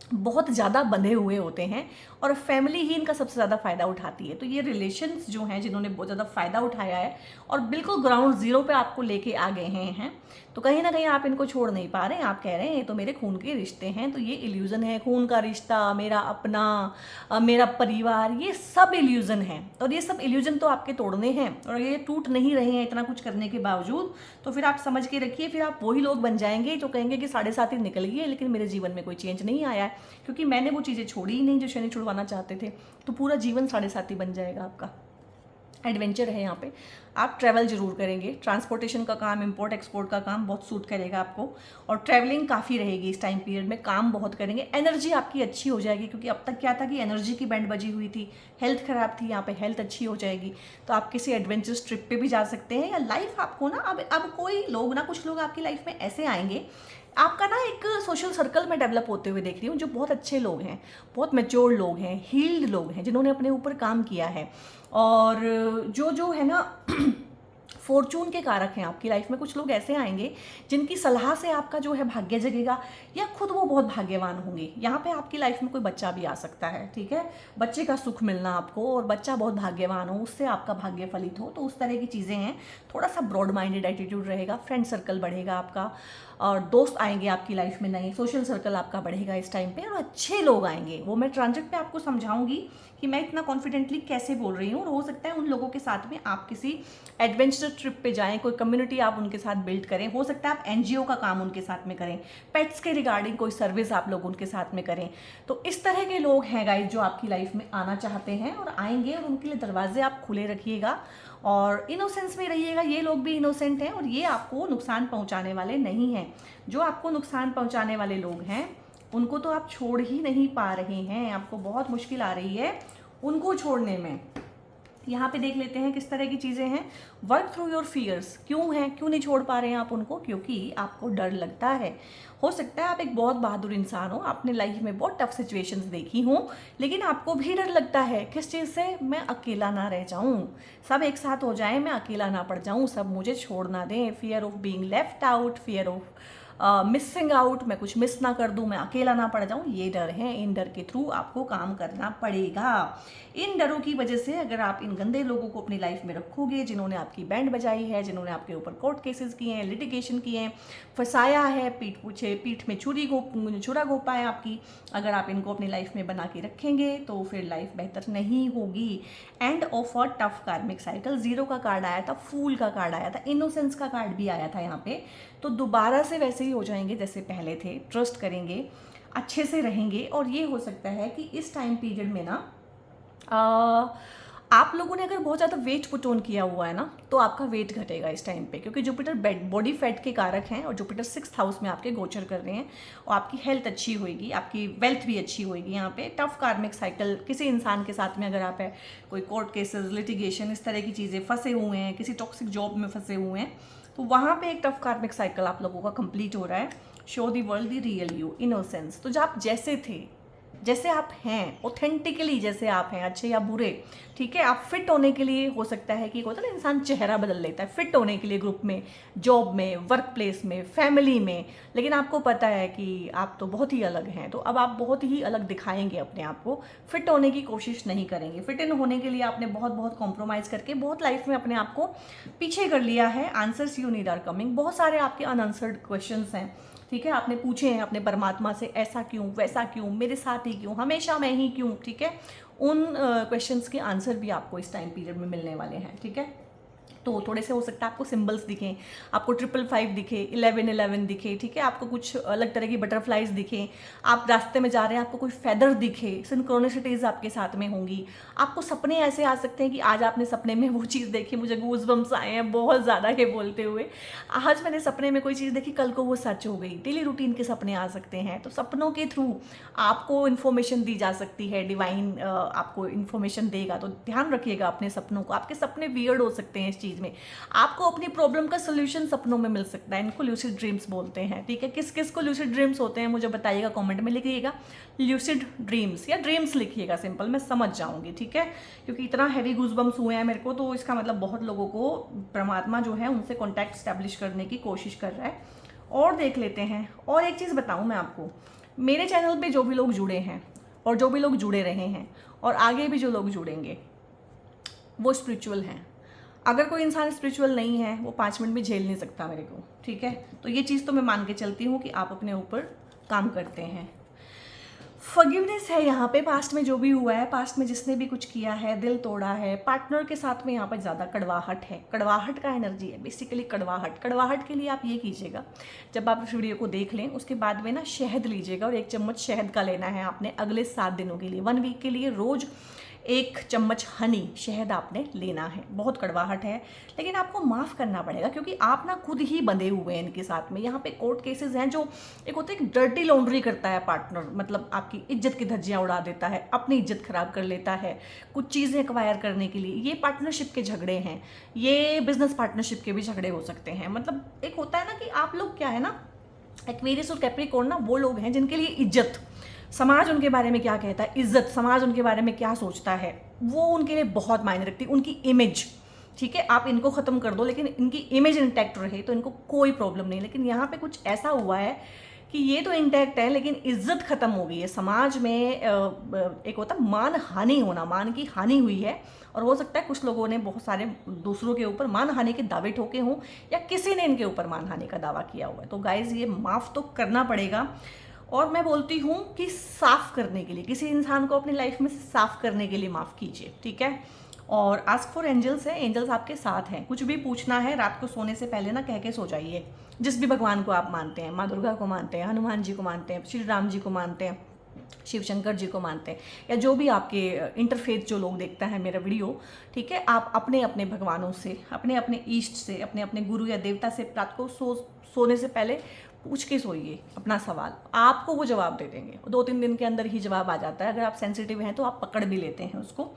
बहुत ज़्यादा बंधे हुए होते हैं, और फैमिली ही इनका सबसे ज़्यादा फ़ायदा उठाती है। तो ये रिलेशंस जो हैं जिन्होंने बहुत ज़्यादा फ़ायदा उठाया है और बिल्कुल ग्राउंड ज़ीरो पे आपको लेके आ गए हैं, तो कहीं ना कहीं आप इनको छोड़ नहीं पा रहे हैं। आप कह रहे हैं ये तो मेरे खून के रिश्ते हैं, तो ये इल्यूज़न है। खून का रिश्ता, मेरा अपना, मेरा परिवार, ये सब इल्यूज़न है, और ये सब इल्यूज़न तो आपके तोड़ने हैं, और ये टूट नहीं रहे हैं इतना कुछ करने के बावजूद। तो फिर आप समझ के रखिए, फिर आप वही लोग बन जाएंगे जो कहेंगे कि 7.5 निकल गई है लेकिन मेरे जीवन में कोई चेंज नहीं आया है, क्योंकि मैंने वो चीज़ें छोड़ी ही नहीं जो शनि छुड़वाना चाहते थे। तो पूरा जीवन 7.5 बन जाएगा आपका। एडवेंचर है यहाँ पे, आप ट्रैवल जरूर करेंगे। ट्रांसपोर्टेशन का काम, इंपोर्ट एक्सपोर्ट का काम बहुत सूट करेगा आपको, और ट्रैवलिंग काफ़ी रहेगी इस टाइम पीरियड में, काम बहुत करेंगे। एनर्जी आपकी अच्छी हो जाएगी, क्योंकि अब तक क्या था कि एनर्जी की बैंड बजी हुई थी, हेल्थ खराब थी, यहाँ पे हेल्थ अच्छी हो जाएगी। तो आप किसी एडवेंचरस ट्रिप पे भी जा सकते हैं, या लाइफ आपको ना अब कोई लोग ना, कुछ लोग आपकी लाइफ में ऐसे आएंगे, आपका ना एक सोशल सर्कल में डेवलप होते हुए देख रही हूँ, जो बहुत अच्छे लोग हैं, बहुत मैच्योर लोग हैं, हील्ड लोग हैं, जिन्होंने अपने ऊपर काम किया है, और जो है ना फॉर्चून के कारक हैं आपकी लाइफ में। कुछ लोग ऐसे आएंगे जिनकी सलाह से आपका जो है भाग्य जगेगा, या खुद वो बहुत भाग्यवान होंगे। यहाँ पे आपकी लाइफ में कोई बच्चा भी आ सकता है, ठीक है, बच्चे का सुख मिलना आपको, और बच्चा बहुत भाग्यवान हो, उससे आपका भाग्य फलित हो, तो उस तरह की चीज़ें हैं। थोड़ा सा ब्रॉड माइंडेड एटीट्यूड रहेगा, फ्रेंड सर्कल बढ़ेगा आपका, और दोस्त आएंगे आपकी लाइफ में नए, सोशल सर्कल आपका बढ़ेगा इस टाइम पे, और अच्छे लोग आएंगे। वो मैं ट्रांजिट पे आपको समझाऊंगी कि मैं इतना कॉन्फिडेंटली कैसे बोल रही हूँ। और हो सकता है उन लोगों के साथ में आप किसी एडवेंचर ट्रिप पे जाएं, कोई कम्युनिटी आप उनके साथ बिल्ड करें, हो सकता है आप एनजीओ का काम उनके साथ में करें, पेट्स के रिगार्डिंग कोई सर्विस आप लोग उनके साथ में करें। तो इस तरह के लोग हैं गाइस जो आपकी लाइफ में आना चाहते हैं और आएंगे, और उनके लिए दरवाजे आप खुले रखिएगा और इनोसेंस में रहिएगा। ये लोग भी इनोसेंट हैं और ये आपको नुकसान पहुंचाने वाले नहीं हैं। जो आपको नुकसान पहुंचाने वाले लोग हैं उनको तो आप छोड़ ही नहीं पा रहे हैं, आपको बहुत मुश्किल आ रही है उनको छोड़ने में। यहाँ पे देख लेते हैं किस तरह की चीज़ें हैं। वर्क थ्रू योर फियर्स, क्यों हैं, क्यों नहीं छोड़ पा रहे हैं आप उनको? क्योंकि आपको डर लगता है। हो सकता है आप एक बहुत बहादुर इंसान हो, आपने लाइफ में बहुत टफ सिचुएशंस देखी हों, लेकिन आपको भी डर लगता है किस चीज़ से? मैं अकेला ना रह जाऊँ, सब एक साथ हो जाएं, मैं अकेला ना पड़ जाऊँ, सब मुझे छोड़ ना दें। Fear of being left out, fear of missing out, मैं कुछ मिस ना कर दूं, मैं अकेला ना पड़ जाऊं, ये डर है। इन डर के थ्रू आपको काम करना पड़ेगा। इन डरों की वजह से अगर आप इन गंदे लोगों को अपनी लाइफ में रखोगे, जिन्होंने आपकी बैंड बजाई है, जिन्होंने आपके ऊपर कोर्ट केसेस किए हैं, लिटिगेशन किए हैं, फंसाया है, पीठ में छुरा घोंपा है आपकी, अगर आप इनको अपनी लाइफ में बना के रखेंगे तो फिर लाइफ बेहतर नहीं होगी। एंड ऑफ अ टफ कार्मिक साइकिल, 0 का कार्ड आया था, फूल का कार्ड आया था, इनोसेंस का कार्ड भी आया था यहाँ पे। तो दोबारा से वैसे ही हो जाएंगे जैसे पहले थे, ट्रस्ट करेंगे, अच्छे से रहेंगे। और ये हो सकता है कि इस टाइम पीरियड में ना आप लोगों ने अगर बहुत ज़्यादा वेट पुट ऑन किया हुआ है ना, तो आपका वेट घटेगा इस टाइम पे, क्योंकि जुपिटर बॉडी फैट के कारक हैं और जुपिटर 6th हाउस में आपके गोचर कर रहे हैं। और आपकी हेल्थ अच्छी होगी, आपकी वेल्थ भी अच्छी होगी। यहाँ पे टफ कार्मिक साइकिल, किसी इंसान के साथ में अगर आप है, कोई कोर्ट केसेस, लिटिगेशन, इस तरह की चीज़ें, फंसे हुए हैं, किसी टॉक्सिक जॉब में फंसे हुए हैं, तो वहाँ पे एक टफ कार्मिक साइकिल आप लोगों का कंप्लीट हो रहा है। Show the world the real you, innocence. तो जब आप जैसे थे, जैसे आप हैं, ऑथेंटिकली जैसे आप हैं, अच्छे या बुरे, ठीक है, आप फिट होने के लिए, हो सकता है कि होता है ना इंसान चेहरा बदल लेता है फिट होने के लिए, ग्रुप में, जॉब में, वर्क प्लेस में, फैमिली में, लेकिन आपको पता है कि आप तो बहुत ही अलग हैं। तो अब आप बहुत ही अलग दिखाएंगे अपने आप को, फिट होने की कोशिश नहीं करेंगे। फिट इन होने के लिए आपने बहुत बहुत कॉम्प्रोमाइज़ करके बहुत लाइफ में अपने आप को पीछे कर लिया है। Answers you need are coming, बहुत सारे आपके अनआंसर्ड क्वेश्चंस हैं, ठीक है, आपने पूछे हैं अपने परमात्मा से, ऐसा क्यों, वैसा क्यों, मेरे साथ ही क्यों, हमेशा मैं ही क्यों, ठीक है। उन क्वेश्चंस के आंसर भी आपको इस टाइम पीरियड में मिलने वाले हैं, ठीक है। तो थोड़े से हो सकता है आपको सिंबल्स दिखें, आपको 555 दिखे, 1111 दिखे, ठीक है, आपको कुछ अलग तरह की बटरफ्लाइज दिखें, आप रास्ते में जा रहे हैं आपको कोई फेदर दिखे, सिंक्रोनिसिटीज आपके साथ में होंगी। आपको सपने ऐसे आ सकते हैं कि आज आपने सपने में वो चीज़ देखी, मुझे गूज़बम्स आए हैं बहुत ज़्यादा ये बोलते हुए, आज मैंने सपने में कोई चीज़ देखी, कल को वो सच हो गई। डेली रूटीन के सपने आ सकते हैं, तो सपनों के थ्रू आपको इन्फॉर्मेशन दी जा सकती है, डिवाइन आपको इन्फॉर्मेशन देगा। तो ध्यान रखिएगा अपने सपनों को, आपके सपने वियर्ड हो सकते हैं इस चीज़ में, आपको अपनी प्रॉब्लम का सोल्यूशन सपनों में मिल सकता है। इनको ल्यूसिड ड्रीम्स बोलते हैं, ठीक है। किस किस को ल्यूसिड ड्रीम्स होते हैं मुझे बताइएगा, कमेंट में लिखिएगा ल्यूसिड ड्रीम्स या ड्रीम्स लिखिएगा, सिंपल, मैं समझ जाऊंगी, ठीक है। क्योंकि इतना हैवी गूज़बम्स हुए हैं मेरे को, तो इसका मतलब बहुत लोगों को परमात्मा जो है उनसे कॉन्टैक्ट स्टैब्लिश करने की कोशिश कर रहा है। और देख लेते हैं, और एक चीज़ बताऊँ मैं आपको, मेरे चैनल पर जो भी लोग जुड़े हैं और जो भी लोग जुड़े रहे हैं और आगे भी जो लोग जुड़ेंगे, वो स्पिरिचुअल हैं। अगर कोई इंसान स्पिरिचुअल नहीं है, वो 5 मिनट भी झेल नहीं सकता मेरे को, ठीक है। तो ये चीज़ तो मैं मान के चलती हूँ कि आप अपने ऊपर काम करते हैं। फॉरगिवनेस है यहाँ पे, पास्ट में जो भी हुआ है, पास्ट में जिसने भी कुछ किया है, दिल तोड़ा है, पार्टनर के साथ में यहाँ पर ज़्यादा कड़वाहट है, कड़वाहट का एनर्जी है बेसिकली। कड़वाहट के लिए आप ये कीजिएगा, जब आप इस वीडियो को देख लें उसके बाद में ना शहद लीजिएगा, और 1 चम्मच शहद का लेना है आपने अगले 7 दिनों के लिए, 1 वीक के लिए, रोज़ 1 चम्मच हनी शहद आपने लेना है। बहुत कड़वाहट है, लेकिन आपको माफ़ करना पड़ेगा, क्योंकि आप ना खुद ही बंधे हुए हैं इनके साथ में। यहाँ पे कोर्ट केसेस हैं, जो एक होता है डर्टी लॉन्ड्री करता है पार्टनर, मतलब आपकी इज्जत की धज्जियाँ उड़ा देता है, अपनी इज्जत खराब कर लेता है कुछ चीज़ें एक्वायर करने के लिए। ये पार्टनरशिप के झगड़े हैं, ये बिजनेस पार्टनरशिप के भी झगड़े हो सकते हैं। मतलब एक होता है ना कि आप लोग क्या है ना, एक्वेरियस और कैप्रिकॉर्न ना वो लोग हैं जिनके लिए इज्जत, समाज उनके बारे में क्या कहता है, इज्जत, समाज उनके बारे में क्या सोचता है, वो उनके लिए बहुत मायने रखती है, उनकी इमेज, ठीक है। आप इनको ख़त्म कर दो लेकिन इनकी इमेज इंटैक्ट रहे तो इनको कोई प्रॉब्लम नहीं। लेकिन यहाँ पे कुछ ऐसा हुआ है कि ये तो इंटैक्ट है लेकिन इज्जत खत्म हो गई है समाज में। एक होता मान हानि होना, मान की हानि हुई है, और हो सकता है कुछ लोगों ने बहुत सारे दूसरों के ऊपर मान हानि के दावे ठोके हों, या किसी ने इनके ऊपर मान हानि का दावा किया हुआ है। तो गाइज ये माफ़ तो करना पड़ेगा। और मैं बोलती हूँ कि साफ़ करने के लिए, किसी इंसान को अपनी लाइफ में साफ़ करने के लिए माफ़ कीजिए, ठीक है। और आस्क फॉर एंजल्स है, एंजल्स आपके साथ हैं। कुछ भी पूछना है रात को सोने से पहले ना कह के सो जाइए, जिस भी भगवान को आप मानते हैं, माँ दुर्गा को मानते हैं, हनुमान जी को मानते हैं, श्री राम जी को मानते हैं, शिव शंकर जी को मानते हैं, या जो भी आपके इंटरफेथ जो लोग देखता है मेरा वीडियो, ठीक है। आप अपने अपने भगवानों से, अपने अपने ईष्ट से, अपने अपने गुरु या देवता से रात को सोने से पहले पूछ के सोइए अपना सवाल, आपको वो जवाब दे देंगे। 2-3 दिन के अंदर ही जवाब आ जाता है, अगर आप सेंसिटिव हैं तो आप पकड़ भी लेते हैं उसको।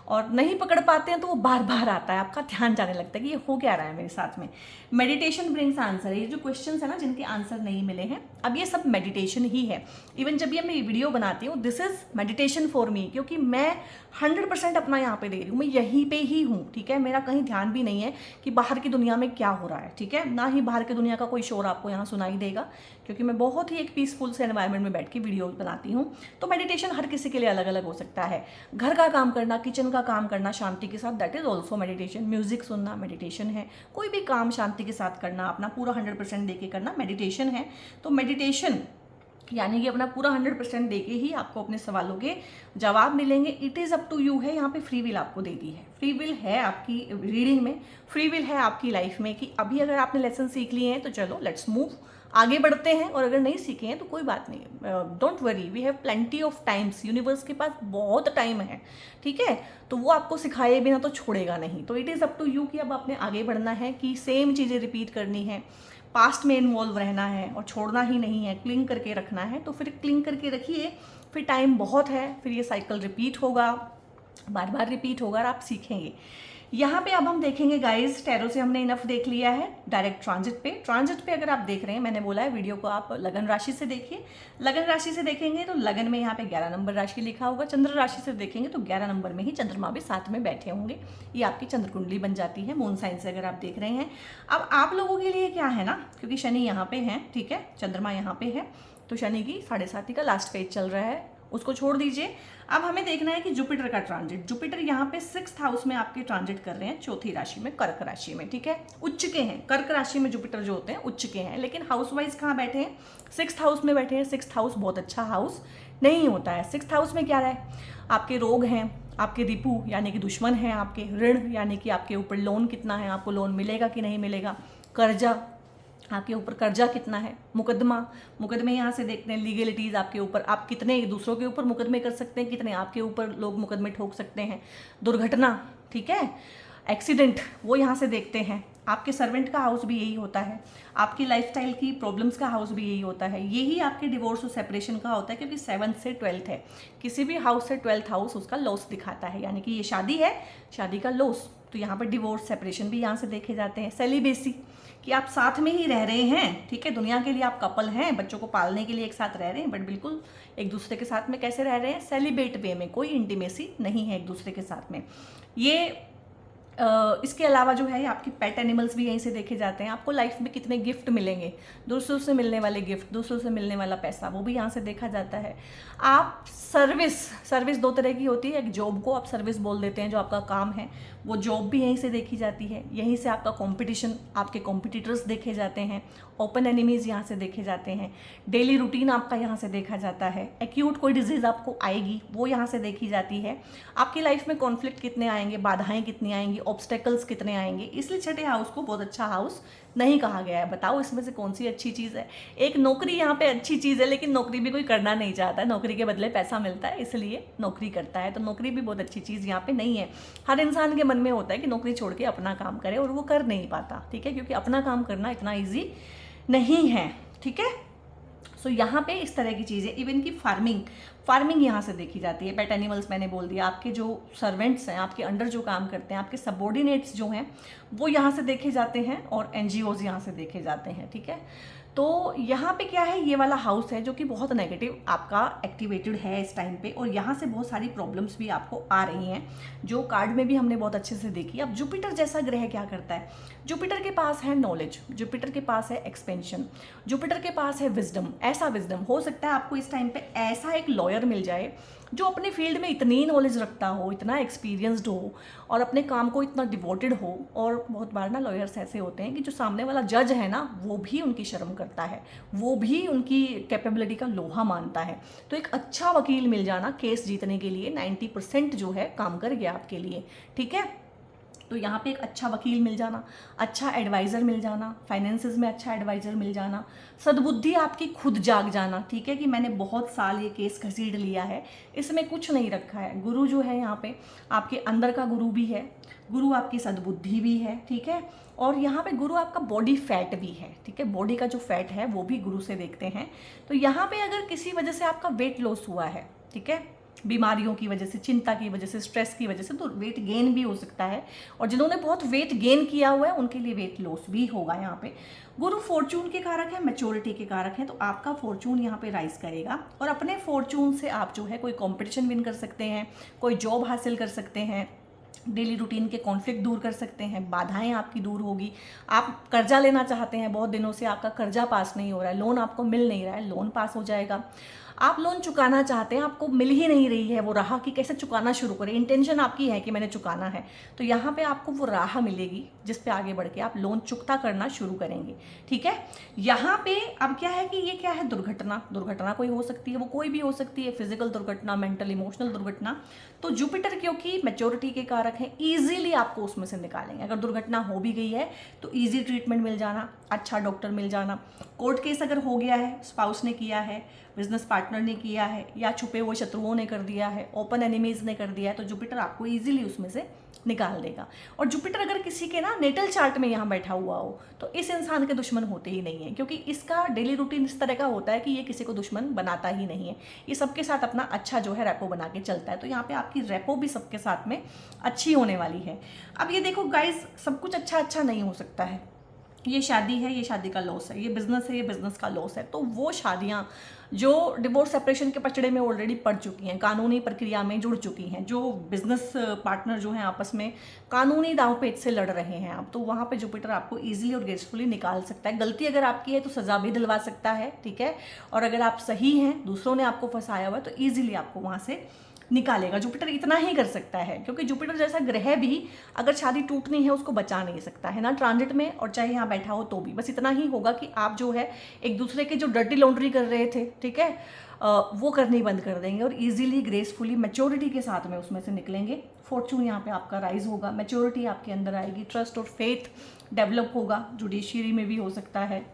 और नहीं पकड़ पाते हैं तो वो बार बार आता है, आपका ध्यान जाने लगता है कि ये हो क्या रहा है मेरे साथ में। मेडिटेशन ब्रिंग्स आंसर, ये जो क्वेश्चंस है ना जिनके आंसर नहीं मिले हैं, अब ये सब मेडिटेशन ही है। इवन जब ये मैं वीडियो बनाती हूँ, this is meditation for me, क्योंकि मैं 100% अपना यहाँ पे दे रही हूँ, मैं यहीं पे ही हूँ, ठीक है। मेरा कहीं ध्यान भी नहीं है कि बाहर की दुनिया में क्या हो रहा है, ठीक है, ना ही बाहर की दुनिया का कोई शोर आपको यहाँ सुनाई देगा, क्योंकि मैं बहुत ही एक पीसफुल से एनवायरनमेंट में बैठ के वीडियो बनाती हूँ। तो मेडिटेशन हर किसी के लिए अलग अलग हो सकता है। घर का काम करना, किचन का काम करना शांति के साथ, that is also meditation. Music सुनना मेडिटेशन है। कोई भी काम शांति के साथ करना, अपना पूरा 100% दे के करना मेडिटेशन है। तो मेडिटेशन यानी कि अपना पूरा 100% देके ही आपको अपने सवालों के जवाब मिलेंगे। It is up to you है, यहाँ पे फ्री विल आपको दे दी है। फ्री विल है आपकी रीडिंग में, फ्री विल है आपकी लाइफ में कि अभी अगर आपने लेसन सीख लिए हैं तो चलो लेट्स मूव, आगे बढ़ते हैं, और अगर नहीं सीखे हैं तो कोई बात नहीं, don't worry, we have plenty of times, universe के पास बहुत टाइम है, ठीक है। तो वो आपको सिखाए बिना तो छोड़ेगा नहीं। तो it is up to you कि अब आपने आगे बढ़ना है कि सेम चीज़ें रिपीट करनी है, पास्ट में इन्वॉल्व रहना है और छोड़ना ही नहीं है, क्लिंग करके रखना है। तो फिर क्लिंग करके रखिए, फिर टाइम बहुत है, फिर ये साइकिल रिपीट होगा, बार बार रिपीट होगा और आप सीखेंगे। यहाँ पे अब हम देखेंगे गाइज, टैरो से हमने इनफ देख लिया है। डायरेक्ट ट्रांजिट पे, ट्रांजिट पे अगर आप देख रहे हैं, मैंने बोला है वीडियो को आप लगन राशि से देखिए। लगन राशि से देखेंगे तो लगन में यहाँ पे 11 नंबर राशि लिखा होगा। चंद्र राशि से देखेंगे तो 11 नंबर में ही चंद्रमा भी साथ में बैठे होंगे। ये आपकी चंद्र कुंडली बन जाती है मून साइन से अगर आप देख रहे हैं। अब आप लोगों के लिए क्या है ना, क्योंकि शनि यहाँ पे है, ठीक है, चंद्रमा यहाँ पे है, तो शनि की 7.5 का लास्ट फेज चल रहा है, उसको छोड़ दीजिए। अब हमें देखना है कि जुपिटर का ट्रांजिट, जुपिटर यहाँ पे 6th हाउस में आपके ट्रांजिट कर रहे हैं, चौथी राशि में, कर्क राशि में, ठीक है। उच्च के हैं, कर्क राशि में जुपिटर जो होते हैं उच्च के हैं, लेकिन हाउस वाइज कहाँ बैठे हैं, 6th हाउस में बैठे हैं। 6th हाउस बहुत अच्छा हाउस नहीं होता है। 6th हाउस में क्या रहा है, आपके रोग हैं, आपके रिपू यानी कि दुश्मन हैं, आपके ऋण यानी कि आपके ऊपर लोन कितना है, आपको लोन मिलेगा कि नहीं मिलेगा, कर्जा, आपके ऊपर कर्जा कितना है, मुकदमे यहाँ से देखते हैं, लीगलिटीज़ आपके ऊपर, आप कितने दूसरों के ऊपर मुकदमे कर सकते हैं, कितने आपके ऊपर लोग मुकदमे ठोक सकते हैं, दुर्घटना, ठीक है, एक्सीडेंट, वो यहाँ से देखते हैं। आपके सर्वेंट का हाउस भी यही होता है, आपकी लाइफस्टाइल की प्रॉब्लम्स का हाउस भी यही होता है, यही आपके डिवोर्स और सेपरेशन का होता है, क्योंकि 7th से 12th है। किसी भी हाउस से 12th हाउस उसका लॉस दिखाता है, यानी कि ये शादी है, शादी का लॉस, तो यहाँ पर डिवोर्स सेपरेशन भी यहाँ से देखे जाते हैं। सेलिबेसी कि आप साथ में ही रह रहे हैं, ठीक है, दुनिया के लिए आप कपल हैं, बच्चों को पालने के लिए एक साथ रह रहे हैं, बट बिल्कुल एक दूसरे के साथ में कैसे रह रहे हैं, सेलिब्रेट वे में, कोई इंटीमेसी नहीं है एक दूसरे के साथ में। ये इसके अलावा जो है आपकी पेट एनिमल्स भी यहीं से देखे जाते हैं। आपको लाइफ में कितने गिफ्ट मिलेंगे, दूसरों से मिलने वाले गिफ्ट, दूसरों से मिलने वाला पैसा, वो भी यहाँ से देखा जाता है। आप सर्विस 2 तरह की होती है, एक जॉब को आप सर्विस बोल देते हैं, जो आपका काम है, वो जॉब भी यहीं से देखी जाती है। यहीं से आपका कंपटीशन, आपके कॉम्पिटिटर्स देखे जाते हैं, ओपन एनिमीज यहाँ से देखे जाते हैं, डेली रूटीन आपका यहाँ से देखा जाता है, एक्यूट कोई डिजीज़ आपको आएगी वो यहाँ से देखी जाती है, आपकी लाइफ में कॉन्फ्लिक्ट कितने आएंगे, बाधाएं कितनी आएंगी, ऑब्स्टेकल्स कितने आएंगे। इसलिए छठे हाउस को बहुत अच्छा हाउस नहीं कहा गया है। बताओ इसमें से कौन सी अच्छी चीज़ है। एक नौकरी यहाँ पे अच्छी चीज़ है, लेकिन नौकरी भी कोई करना नहीं चाहता है, नौकरी के बदले पैसा मिलता है इसलिए नौकरी करता है, तो नौकरी भी बहुत अच्छी चीज़ यहाँ पे नहीं है। हर इंसान के मन में होता है कि नौकरी छोड़ के अपना काम करे, और वो कर नहीं पाता, ठीक है, क्योंकि अपना काम करना इतना ईजी नहीं है, ठीक है। सो यहाँ पे इस तरह की चीज़ें, इवन की फार्मिंग यहाँ से देखी जाती है। पेट एनिमल्स मैंने बोल दिया, आपके जो सर्वेंट्स हैं, आपके अंडर जो काम करते हैं, आपके सबॉर्डिनेट्स जो हैं, वो यहाँ से देखे जाते हैं, और NGOs यहाँ से देखे जाते हैं, ठीक है। तो यहाँ पे क्या है, ये वाला हाउस है जो कि बहुत नेगेटिव आपका एक्टिवेटेड है इस टाइम पे, और यहाँ से बहुत सारी प्रॉब्लम्स भी आपको आ रही हैं, जो कार्ड में भी हमने बहुत अच्छे से देखी। अब जुपिटर जैसा ग्रह क्या करता है, जुपिटर के पास है नॉलेज, जुपिटर के पास है एक्सपेंशन, जुपिटर के पास है विजडम। ऐसा विजडम हो सकता है आपको इस टाइम पे ऐसा एक लॉयर मिल जाए जो अपने फील्ड में इतनी नॉलेज रखता हो, इतना एक्सपीरियंस्ड हो, और अपने काम को इतना डिवोटेड हो। और बहुत बार ना लॉयर्स ऐसे होते हैं कि जो सामने वाला जज है ना, वो भी उनकी शर्म करता है, वो भी उनकी कैपेबिलिटी का लोहा मानता है। तो एक अच्छा वकील मिल जाना केस जीतने के लिए 90% जो है काम कर गया आपके लिए, ठीक है। तो यहाँ पे एक अच्छा वकील मिल जाना, अच्छा एडवाइज़र मिल जाना, फाइनेंसेस में अच्छा एडवाइज़र मिल जाना, सद्बुद्धि आपकी खुद जाग जाना, ठीक है, कि मैंने बहुत साल ये केस घसीट लिया है, इसमें कुछ नहीं रखा है। गुरु जो है यहाँ पे आपके अंदर का गुरु भी है, गुरु आपकी सद्बुद्धि भी है, ठीक है, और यहाँ पे गुरु आपका बॉडी फैट भी है, ठीक है, बॉडी का जो फैट है वो भी गुरु से देखते हैं। तो यहाँ पे अगर किसी वजह से आपका वेट लॉस हुआ है, ठीक है, बीमारियों की वजह से, चिंता की वजह से, स्ट्रेस की वजह से, तो वेट गेन भी हो सकता है। और जिन्होंने बहुत वेट गेन किया हुआ है उनके लिए वेट लॉस भी होगा। यहाँ पे गुरु फॉर्चून के कारक है, मैच्योरिटी के कारक है, तो आपका फॉर्चून यहाँ पे राइज करेगा और अपने फॉर्चून से आप जो है कोई कंपटीशन विन कर सकते हैं, कोई जॉब हासिल कर सकते हैं, डेली रूटीन के कॉन्फ्लिक्ट दूर कर सकते हैं, बाधाएं आपकी दूर होगी। आप कर्जा लेना चाहते हैं, बहुत दिनों से आपका कर्जा पास नहीं हो रहा है, लोन आपको मिल नहीं रहा है, लोन पास हो जाएगा। आप लोन चुकाना चाहते हैं, आपको मिल ही नहीं रही है वो राह कि कैसे चुकाना शुरू करें, इंटेंशन आपकी है कि मैंने चुकाना है, तो यहाँ पे आपको वो राह मिलेगी जिस पे आगे बढ़ के आप लोन चुकता करना शुरू करेंगे। ठीक है, यहाँ पे अब क्या है कि ये क्या है, दुर्घटना कोई हो सकती है, वो कोई भी हो सकती है, फिजिकल दुर्घटना, मेंटल इमोशनल दुर्घटना। तो जुपिटर क्योंकि मैच्योरिटी के कारक हैं, ईजिली आपको उसमें से निकालेंगे। अगर दुर्घटना हो भी गई है तो ईजी ट्रीटमेंट मिल जाना, अच्छा डॉक्टर मिल जाना। कोर्ट केस अगर हो गया है, स्पाउस ने किया है, बिजनेस पार्टनर ने किया है, या छुपे हुए शत्रुओं ने कर दिया है, ओपन एनिमीज ने कर दिया है, तो जुपिटर आपको इजीली उसमें से निकाल देगा। और जुपिटर अगर किसी के ना नेटल चार्ट में यहाँ बैठा हुआ हो तो इस इंसान के दुश्मन होते ही नहीं है, क्योंकि इसका डेली रूटीन इस तरह का होता है कि ये किसी को दुश्मन बनाता ही नहीं है, ये सबके साथ अपना अच्छा जो है रेपो बना के चलता है। तो यहाँ पे आपकी रेपो भी सबके साथ में अच्छी होने वाली है। अब ये देखो गाइज, सब कुछ अच्छा नहीं हो सकता है। ये शादी है, ये शादी का लॉस है, ये बिजनेस है, ये बिजनेस का लॉस है। तो वो शादियाँ जो डिवोर्स सेपरेशन के पचड़े में ऑलरेडी पड़ चुकी हैं, कानूनी प्रक्रिया में जुड़ चुकी हैं, जो बिजनेस पार्टनर जो हैं आपस में कानूनी दांवपेच से लड़ रहे हैं आप, तो वहाँ पे जुपिटर आपको इजीली और ग्रेसफुली निकाल सकता है। गलती अगर आपकी है तो सजा भी दिलवा सकता है, ठीक है, और अगर आप सही हैं, दूसरों ने आपको फंसाया हुआ है, तो ईजिली आपको वहाँ से निकालेगा। जुपिटर इतना ही कर सकता है, क्योंकि जुपिटर जैसा ग्रह भी अगर शादी टूटनी है उसको बचा नहीं सकता है ना ट्रांजिट में, और चाहे यहाँ बैठा हो तो भी बस इतना ही होगा कि आप जो है एक दूसरे के जो डर्टी लॉन्ड्री कर रहे थे, ठीक है, वो करनी बंद कर देंगे और इजीली ग्रेसफुली मैच्योरिटी के साथ में उसमें से निकलेंगे। फॉर्चून यहाँ पे आपका राइज होगा, मैच्योरिटी आपके अंदर आएगी, ट्रस्ट और फेथ डेवलप होगा। जुडिशियरी में भी हो सकता है,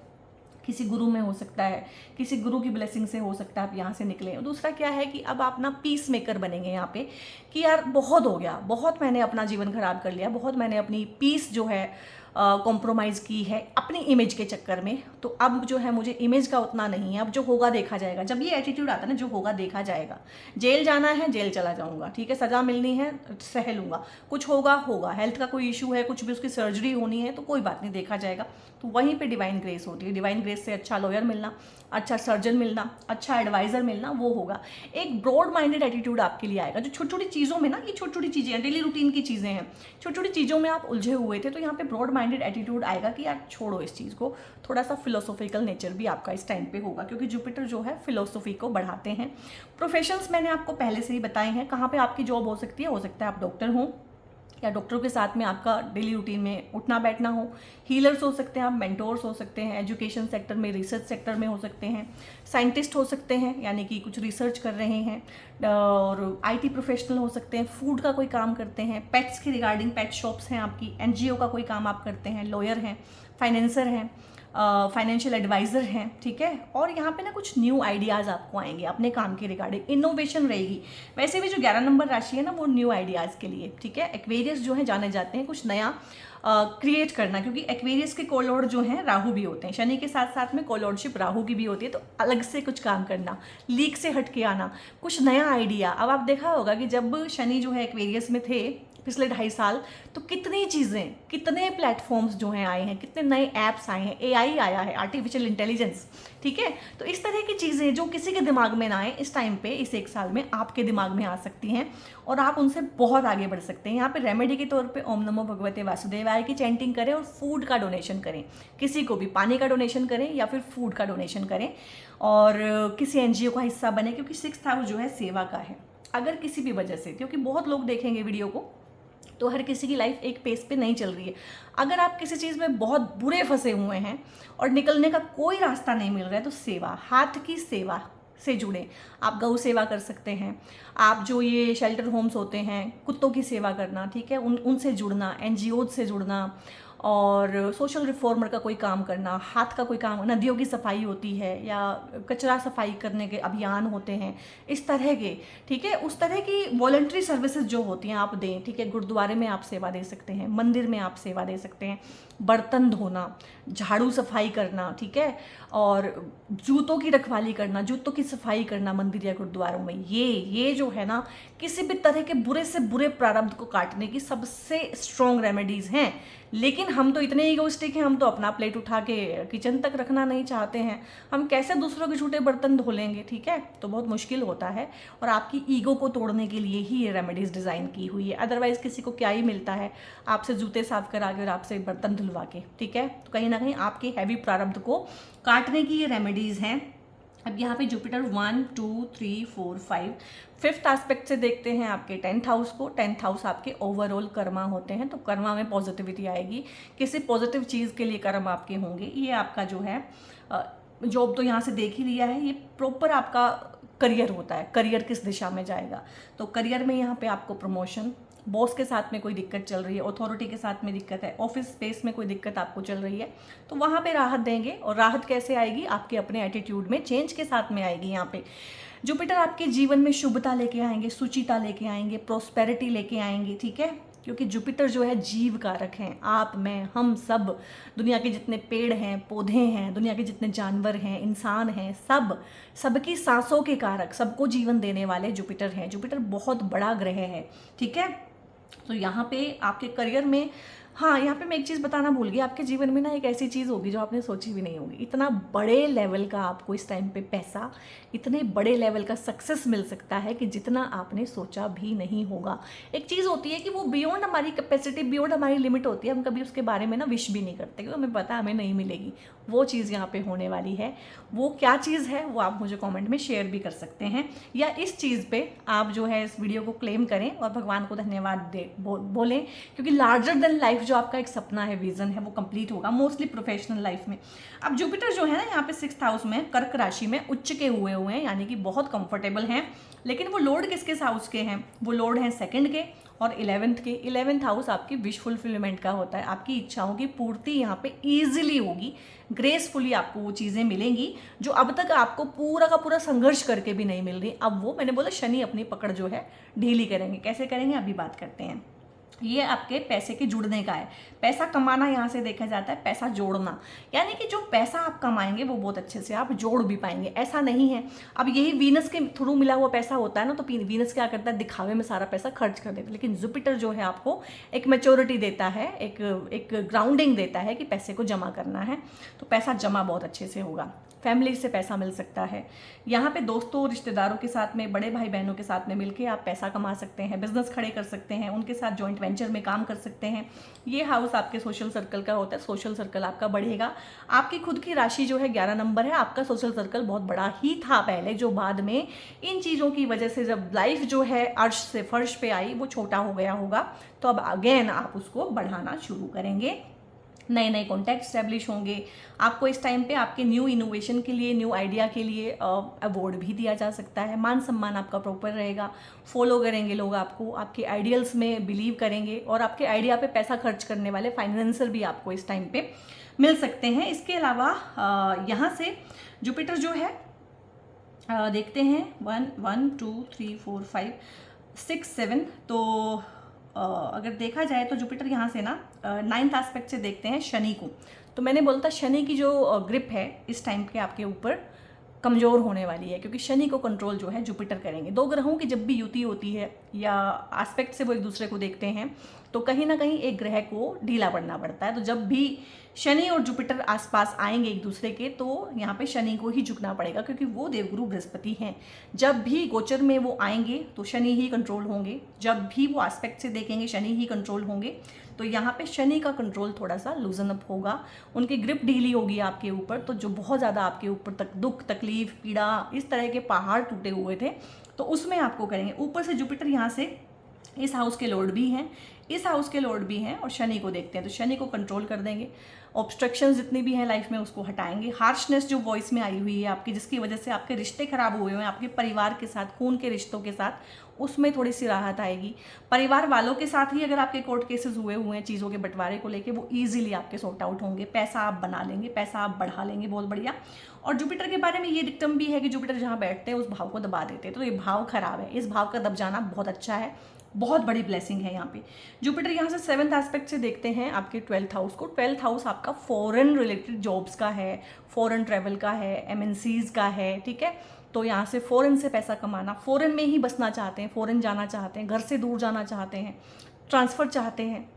किसी गुरु में हो सकता है, किसी गुरु की ब्लेसिंग से हो सकता है आप यहाँ से निकलें। और दूसरा क्या है कि अब आप ना पीस मेकर बनेंगे यहाँ पे, कि यार बहुत हो गया, बहुत मैंने अपना जीवन खराब कर लिया, बहुत मैंने अपनी पीस जो है कॉम्प्रोमाइज़ की है अपनी इमेज के चक्कर में, तो अब जो है मुझे इमेज का उतना नहीं है, अब जो होगा देखा जाएगा। जब ये एटीट्यूड आता है ना, जो होगा देखा जाएगा, जेल जाना है जेल चला जाऊंगा, ठीक है, सजा मिलनी है सह लूंगा, कुछ होगा होगा, हेल्थ का कोई इशू है, कुछ भी उसकी सर्जरी होनी है तो कोई बात नहीं, देखा जाएगा। तो वहीं पे डिवाइन ग्रेस होती है। डिवाइन ग्रेस से अच्छा लॉयर मिलना, अच्छा सर्जन मिलना, अच्छा एडवाइजर मिलना, वो होगा। एक ब्रॉड माइंडेड एटीट्यूड आपके लिए आएगा। जो छोटी छोटी चीज़ों में ना, ये छोटी छोटी चीज़ें हैं, डेली रूटीन की चीज़ें हैं, छोटी छोटी चीज़ों में आप उलझे हुए थे, तो यहाँ पे ब्रॉड माइंडेड एटीट्यूड आएगा कि यार छोड़ो इस चीज़ को। थोड़ा सा फिलोसॉफिकल नेचर भी आपका इस टाइम पे होगा, क्योंकि जुपिटर जो है फिलोसॉफी को बढ़ाते हैं। प्रोफेशंस मैंने आपको पहले से ही बताए हैं, कहाँ पे आपकी जॉब हो सकती है। हो सकता है आप डॉक्टर हों, या डॉक्टरों के साथ में आपका डेली रूटीन में उठना बैठना हो, हीलर्स हो सकते हैं आप, मेंटोर्स हो सकते हैं, एजुकेशन सेक्टर में, रिसर्च सेक्टर में हो सकते हैं, साइंटिस्ट हो सकते हैं यानी कि कुछ रिसर्च कर रहे हैं, और आईटी प्रोफेशनल हो सकते हैं, फूड का कोई काम करते हैं, पेट्स के रिगार्डिंग पेट शॉप्स हैं आपकी, एनजीओ का कोई काम आप करते हैं, लॉयर हैं, फाइनेंसर हैं, फाइनेंशियल एडवाइज़र हैं, ठीक है। और यहाँ पे ना कुछ न्यू आइडियाज़ आपको आएंगे अपने काम के रिगार्डिंग, इनोवेशन रहेगी। वैसे भी जो 11 नंबर राशि है ना, वो न्यू आइडियाज़ के लिए, ठीक है। एक्वेरियस जो है जाने जाते हैं कुछ नया क्रिएट करना, क्योंकि एक्वेरियस के कोलॉर्ड जो हैं राहु भी होते हैं, शनि के साथ साथ में कोलॉर्डशिप राहु की भी होती है। तो अलग से कुछ काम करना, लीक से हट के आना, कुछ नया आइडिया। अब आप देखा होगा कि जब शनि जो है एक्वेरियस में थे पिछले 2.5 साल, तो कितनी चीज़ें, कितने प्लेटफॉर्म्स जो हैं आए हैं, कितने नए ऐप्स आए हैं, एआई आया है, आर्टिफिशियल इंटेलिजेंस, ठीक है। तो इस तरह की चीज़ें जो किसी के दिमाग में ना आए, इस टाइम पे इस 1 साल में आपके दिमाग में आ सकती हैं और आप उनसे बहुत आगे बढ़ सकते हैं। यहाँ पे रेमेडी के तौर पे ओम नमो भगवते वासुदेवाय की चैंटिंग करें और फूड का डोनेशन करें, किसी को भी पानी का डोनेशन करें या फिर फूड का डोनेशन करें, और किसी एनजीओ का हिस्सा बने, क्योंकि 6th हाउस जो है सेवा का है। अगर किसी भी वजह से, क्योंकि बहुत लोग देखेंगे वीडियो को, तो हर किसी की लाइफ एक पेस पे नहीं चल रही है। अगर आप किसी चीज़ में बहुत बुरे फंसे हुए हैं और निकलने का कोई रास्ता नहीं मिल रहा है, तो सेवा, हाथ की सेवा से जुड़े। आप गौ सेवा कर सकते हैं, आप जो ये शेल्टर होम्स होते हैं, कुत्तों की सेवा करना, ठीक है, उनसे जुड़ना, एनजीओ से जुड़ना, और सोशल रिफॉर्मर का कोई काम करना, हाथ का कोई काम, नदियों की सफाई होती है या कचरा सफाई करने के अभियान होते हैं, इस तरह के, ठीक है, उस तरह की वॉलंटरी सर्विसेज जो होती हैं आप दें, ठीक है। गुरुद्वारे में आप सेवा दे सकते हैं, मंदिर में आप सेवा दे सकते हैं, बर्तन धोना, झाड़ू सफाई करना, ठीक है, और जूतों की रखवाली करना, जूतों की सफाई करना मंदिर या गुरुद्वारों में, ये जो है ना, किसी भी तरह के बुरे से बुरे प्रारब्ध को काटने की सबसे स्ट्रॉन्ग रेमेडीज हैं। लेकिन हम तो इतने ईगोइस्टिक हैं, हम तो अपना प्लेट उठा के किचन तक रखना नहीं चाहते हैं, हम कैसे दूसरों के झूठे बर्तन धो लेंगे, ठीक है। तो बहुत मुश्किल होता है और आपकी ईगो को तोड़ने के लिए ही ये रेमेडीज डिज़ाइन की हुई है। अदरवाइज किसी को क्या ही मिलता है आपसे जूते साफ करा के और आपसे बर्तन धुलवा के, ठीक है। तो कहीं ना कहीं आपके हैवी प्रारब्ध को काटने की ये रेमेडीज़ हैं। अब यहाँ पे जुपिटर 1 2 3 4 5 5th एस्पेक्ट से देखते हैं आपके 10th हाउस को। 10th हाउस आपके ओवरऑल कर्मा होते हैं, तो कर्मा में पॉजिटिविटी आएगी, किसी पॉजिटिव चीज़ के लिए कर्म आपके होंगे। ये आपका जो है जॉब तो यहाँ से देख ही लिया है, ये प्रॉपर आपका करियर होता है, करियर किस दिशा में जाएगा। तो करियर में यहाँ पे आपको प्रमोशन, बॉस के साथ में कोई दिक्कत चल रही है, अथॉरिटी के साथ में दिक्कत है, ऑफिस स्पेस में कोई दिक्कत आपको चल रही है, तो वहाँ पे राहत देंगे। और राहत कैसे आएगी? आपके अपने एटीट्यूड में चेंज के साथ में आएगी। यहाँ पे जुपिटर आपके जीवन में शुभता लेके आएंगे, सुचिता लेके आएंगे, प्रोस्पेरिटी लेके आएंगे, ठीक है। क्योंकि जुपिटर जो है जीव कारक हैं, आप, मैं, हम सब, दुनिया के जितने पेड़ हैं, पौधे हैं, दुनिया के जितने जानवर हैं, इंसान हैं, सबकी सांसों के कारक, सबको जीवन देने वाले जुपिटर हैं। जुपिटर बहुत बड़ा ग्रह है, ठीक है। तो यहाँ पे आपके करियर में, हाँ, यहाँ पे मैं एक चीज़ बताना भूल गई, आपके जीवन में ना एक ऐसी चीज़ होगी जो आपने सोची भी नहीं होगी। इतना बड़े लेवल का आपको इस टाइम पे पैसा, इतने बड़े लेवल का सक्सेस मिल सकता है कि जितना आपने सोचा भी नहीं होगा। एक चीज़ होती है कि वो बियॉन्ड हमारी कैपेसिटी, बियॉन्ड हमारी लिमिट होती है, हम कभी उसके बारे में ना विश भी नहीं करते क्योंकि हमें पता हमें नहीं मिलेगी। वो चीज़ यहाँ पे होने वाली है। वो क्या चीज़ है वो आप मुझे कॉमेंट में शेयर भी कर सकते हैं, या इस चीज़ पर आप जो है इस वीडियो को क्लेम करें और भगवान को धन्यवाद बोलें, क्योंकि लार्जर देन लाइफ जो आपका एक सपना है, विजन है, वो कंप्लीट होगा, मोस्टली प्रोफेशनल लाइफ में। अब जुपिटर जो है ना यहाँ पे 6th हाउस में, कर्क राशि में उच्च के हुए हैं, यानी कि बहुत कंफर्टेबल हैं। लेकिन वो लॉर्ड किसके हाउस के हैं? वो लॉर्ड हैं 2nd के और 11th के। 11th हाउस आपकी विश फुलफिलमेंट का होता है, आपकी इच्छाओं की पूर्ति यहाँ पे ईजिली होगी, ग्रेसफुली आपको वो चीज़ें मिलेंगी जो अब तक आपको पूरा का पूरा संघर्ष करके भी नहीं मिल रही। अब वो, मैंने बोला, शनि अपनी पकड़ जो है ढीली करेंगे। कैसे करेंगे अभी बात करते हैं। ये आपके पैसे के जुड़ने का है। पैसा कमाना यहाँ से देखा जाता है, पैसा जोड़ना, यानी कि जो पैसा आप कमाएंगे वो बहुत अच्छे से आप जोड़ भी पाएंगे, ऐसा नहीं है। अब यही वीनस के थ्रू मिला हुआ पैसा होता है ना, तो वीनस क्या करता है, दिखावे में सारा पैसा खर्च कर देता है। लेकिन जुपिटर जो है आपको एक मैच्योरिटी देता है, एक ग्राउंडिंग देता है कि पैसे को जमा करना है, तो पैसा जमा बहुत अच्छे से होगा। फैमिली से पैसा मिल सकता है। यहाँ पे दोस्तों, रिश्तेदारों के साथ में, बड़े भाई बहनों के साथ में मिलके आप पैसा कमा सकते हैं, बिजनेस खड़े कर सकते हैं, उनके साथ जॉइंट वेंचर में काम कर सकते हैं। ये हाउस आपके सोशल सर्कल का होता है, सोशल सर्कल आपका बढ़ेगा। आपकी खुद की राशि जो है 11 नंबर है, आपका सोशल सर्कल बहुत बड़ा ही था पहले, जो बाद में इन चीज़ों की वजह से जब लाइफ जो है अर्श से फर्श पे आई वो छोटा हो गया होगा, तो अब अगेन आप उसको बढ़ाना शुरू करेंगे। नए नए कॉन्टैक्ट स्टैब्लिश होंगे। आपको इस टाइम पे आपके न्यू इनोवेशन के लिए, न्यू आइडिया के लिए अवार्ड भी दिया जा सकता है। मान सम्मान आपका प्रॉपर रहेगा, फॉलो करेंगे लोग आपको, आपके आइडियल्स में बिलीव करेंगे और आपके आइडिया पे पैसा खर्च करने वाले फाइनेंसर भी आपको इस टाइम पे मिल सकते हैं। इसके अलावा यहाँ से जुपिटर जो है देखते हैं 1 2 3 4 5 6 7, तो अगर देखा जाए तो जुपिटर यहाँ से ना 9th एस्पेक्ट से देखते हैं शनि को। तो मैंने बोला था शनि की जो ग्रिप है इस टाइम के आपके ऊपर कमज़ोर होने वाली है, क्योंकि शनि को कंट्रोल जो है जुपिटर करेंगे। दो ग्रहों की जब भी युति होती है या एस्पेक्ट से वो एक दूसरे को देखते हैं तो कहीं ना कहीं एक ग्रह को ढीला पड़ना पड़ता है। तो जब भी शनि और जुपिटर आसपास आएंगे एक दूसरे के, तो यहाँ पे शनि को ही झुकना पड़ेगा, क्योंकि वो देवगुरु बृहस्पति हैं। जब भी गोचर में वो आएंगे तो शनि ही कंट्रोल होंगे, जब भी वो एस्पेक्ट से देखेंगे शनि ही कंट्रोल होंगे। तो यहाँ पे शनि का कंट्रोल थोड़ा सा लूजन अप होगा, उनकी ग्रिप ढीली होगी आपके ऊपर। तो जो बहुत ज़्यादा आपके ऊपर तक दुख, तकलीफ, पीड़ा, इस तरह के पहाड़ टूटे हुए थे, तो उसमें आपको करेंगे। ऊपर से जुपिटर यहाँ से इस हाउस के लॉर्ड भी हैं, इस हाउस के लॉर्ड भी हैं और शनि को देखते हैं, तो शनि को कंट्रोल कर देंगे। ऑब्स्ट्रक्शंस जितनी भी हैं लाइफ में उसको हटाएंगे। हार्शनेस जो वॉइस में आई हुई है आपकी, जिसकी वजह से आपके रिश्ते खराब हुए हैं आपके परिवार के साथ, खून के रिश्तों के साथ, उसमें थोड़ी सी राहत आएगी। परिवार वालों के साथ ही अगर आपके कोर्ट केसेस हुए हैं चीज़ों के बंटवारे को लेके, वो ईजिली आपके सॉर्ट आउट होंगे। पैसा आप बना लेंगे, पैसा आप बढ़ा लेंगे, बहुत बढ़िया। और जुपिटर के बारे में ये डिक्टम भी है कि जुपिटर जहाँ बैठते हैं उस भाव को दबा देते हैं, तो ये भाव खराब है। इस भाव का दब जाना बहुत अच्छा है, बहुत बड़ी ब्लेसिंग है यहाँ पे। जुपिटर यहाँ से 7th एस्पेक्ट से देखते हैं आपके 12th हाउस को। 12th हाउस आपका फॉरेन रिलेटेड जॉब्स का है, फॉरेन ट्रैवल का है, MNCs का है, ठीक है। तो यहाँ से फॉरेन से पैसा कमाना, फॉरेन में ही बसना चाहते हैं, फॉरेन जाना चाहते हैं, घर से दूर जाना चाहते हैं, ट्रांसफ़र चाहते हैं,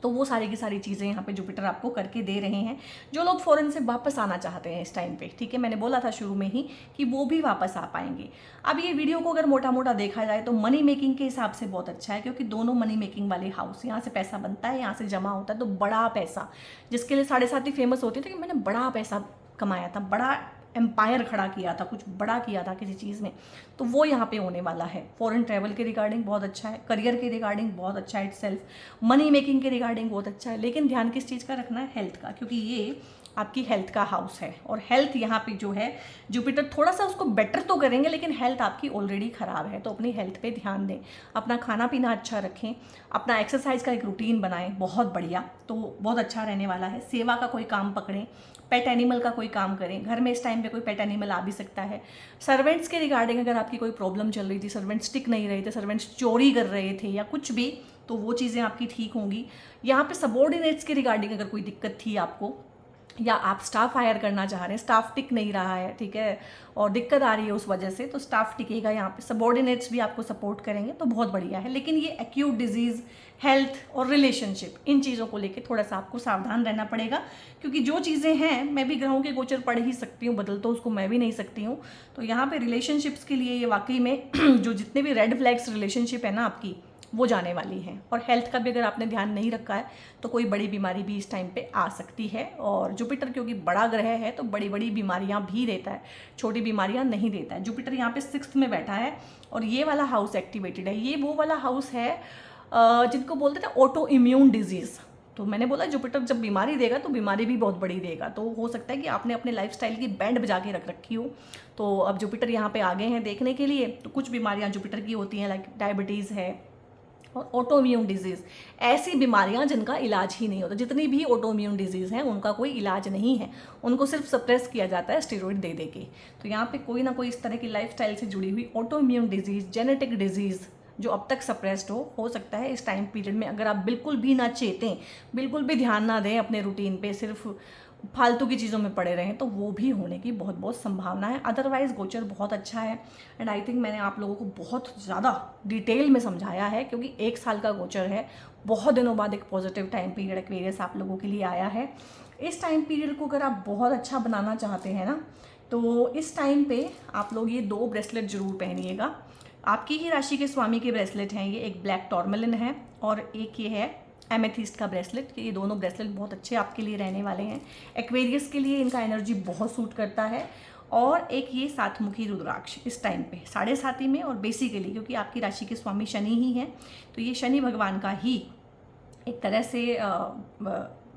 तो वो सारी की सारी चीज़ें यहाँ पे जुपिटर आपको करके दे रहे हैं। जो लोग फॉरेन से वापस आना चाहते हैं इस टाइम पे, ठीक है, मैंने बोला था शुरू में ही कि वो भी वापस आ पाएंगे। अब ये वीडियो को अगर मोटा मोटा देखा जाए तो मनी मेकिंग के हिसाब से बहुत अच्छा है, क्योंकि दोनों मनी मेकिंग वाले हाउस, यहाँ से पैसा बनता है, यहाँ से जमा होता है, तो बड़ा पैसा, जिसके लिए 7.5 फेमस होती है कि मैंने बड़ा पैसा कमाया था, बड़ा एम्पायर खड़ा किया था, कुछ बड़ा किया था किसी चीज़ में, तो वो यहाँ पे होने वाला है। फॉरेन ट्रैवल के रिगार्डिंग बहुत अच्छा है, करियर के रिगार्डिंग बहुत अच्छा है इटसेल्फ, मनी मेकिंग के रिगार्डिंग बहुत अच्छा है। लेकिन ध्यान किस चीज़ का रखना है? हेल्थ का, क्योंकि ये आपकी हेल्थ का हाउस है। और हेल्थ यहाँ पे जो है जुपिटर थोड़ा सा उसको बेटर तो करेंगे, लेकिन हेल्थ आपकी ऑलरेडी ख़राब है, तो अपनी हेल्थ पे ध्यान दें, अपना खाना पीना अच्छा रखें, अपना एक्सरसाइज का एक रूटीन बनाएं, बहुत बढ़िया, तो बहुत अच्छा रहने वाला है। सेवा का कोई काम पकड़ें, पेट एनिमल का कोई काम करें, घर में इस टाइम पे कोई पेट एनिमल आ भी सकता है। सर्वेंट्स के रिगार्डिंग अगर आपकी कोई प्रॉब्लम चल रही थी, सर्वेंट्स टिक नहीं रहे थे, सर्वेंट्स चोरी कर रहे थे या कुछ भी, तो वो चीज़ें आपकी ठीक होंगी। यहाँ पे सबॉर्डिनेट्स के रिगार्डिंग अगर कोई दिक्कत थी आपको, या आप स्टाफ हायर करना चाह रहे हैं, स्टाफ टिक नहीं रहा है, ठीक है, और दिक्कत आ रही है उस वजह से, तो स्टाफ टिकेगा। यहाँ पे सबॉर्डिनेट्स भी आपको सपोर्ट करेंगे, तो बहुत बढ़िया है। लेकिन ये एक्यूट डिजीज़, हेल्थ और रिलेशनशिप, इन चीज़ों को लेके थोड़ा सा आपको सावधान रहना पड़ेगा, क्योंकि जो चीज़ें हैं, मैं भी ग्रहों के गोचर पढ़ ही सकती हूँ, बदल तो उसको मैं भी नहीं सकती हूँ। तो यहाँ पे रिलेशनशिप्स के लिए ये वाकई में जो जितने भी रेड फ्लैग्स रिलेशनशिप है ना आपकी, वो जाने वाली हैं। और हेल्थ का भी अगर आपने ध्यान नहीं रखा है तो कोई बड़ी बीमारी भी इस टाइम पे आ सकती है। और जुपिटर क्योंकि बड़ा ग्रह है तो बड़ी बड़ी बीमारियां भी देता है, छोटी बीमारियां नहीं देता है। जुपिटर यहाँ पे 6th में बैठा है और ये वाला हाउस एक्टिवेटेड है। ये वो वाला हाउस है जिनको बोलते थे ऑटो इम्यून डिजीज़। तो मैंने बोला जुपिटर जब बीमारी देगा तो बीमारी भी बहुत बड़ी देगा। तो हो सकता है कि आपने अपने लाइफस्टाइल की बैंड बजा के रख रखी हो, तो अब जुपिटर यहाँ पे आ गए हैं देखने के लिए। तो कुछ बीमारियाँ जुपिटर की होती हैं, लाइक डायबिटीज़ है और ऑटोइम्यून डिजीज़, ऐसी बीमारियां जिनका इलाज ही नहीं होता। जितनी भी ऑटोइम्यून डिजीज़ हैं उनका कोई इलाज नहीं है, उनको सिर्फ सप्रेस किया जाता है स्टेरॉइड दे दे के। तो यहाँ पे कोई ना कोई इस तरह की लाइफस्टाइल से जुड़ी हुई ऑटोइम्यून डिजीज़, जेनेटिक डिजीज़ जो अब तक सप्रेस्ड हो सकता है इस टाइम पीरियड में, अगर आप बिल्कुल भी ना चेतें, बिल्कुल भी ध्यान ना दें अपने रूटीन पे, सिर्फ फालतू की चीज़ों में पड़े रहें, तो वो भी होने की बहुत बहुत संभावना है। अदरवाइज़ गोचर बहुत अच्छा है एंड आई थिंक मैंने आप लोगों को बहुत ज़्यादा डिटेल में समझाया है, क्योंकि 1 साल का गोचर है। बहुत दिनों बाद एक पॉजिटिव टाइम पीरियड एक्वेरियस आप लोगों के लिए आया है। इस टाइम पीरियड को अगर आप बहुत अच्छा बनाना चाहते हैं ना, तो इस टाइम पे आप लोग ये 2 ब्रेसलेट जरूर पहनिएगा। आपकी ही राशि के स्वामी के ब्रेसलेट हैं ये, एक ब्लैक टॉर्मलिन है और एक ये है एमेथिस्ट का ब्रेसलेट। ये दोनों ब्रेसलेट बहुत अच्छे आपके लिए रहने वाले हैं। एक्वेरियस के लिए इनका एनर्जी बहुत सूट करता है। और एक ये 7 मुखी रुद्राक्ष इस टाइम पे 7.5 में, और बेसिकली क्योंकि आपकी राशि के स्वामी शनि ही हैं, तो ये शनि भगवान का ही एक तरह से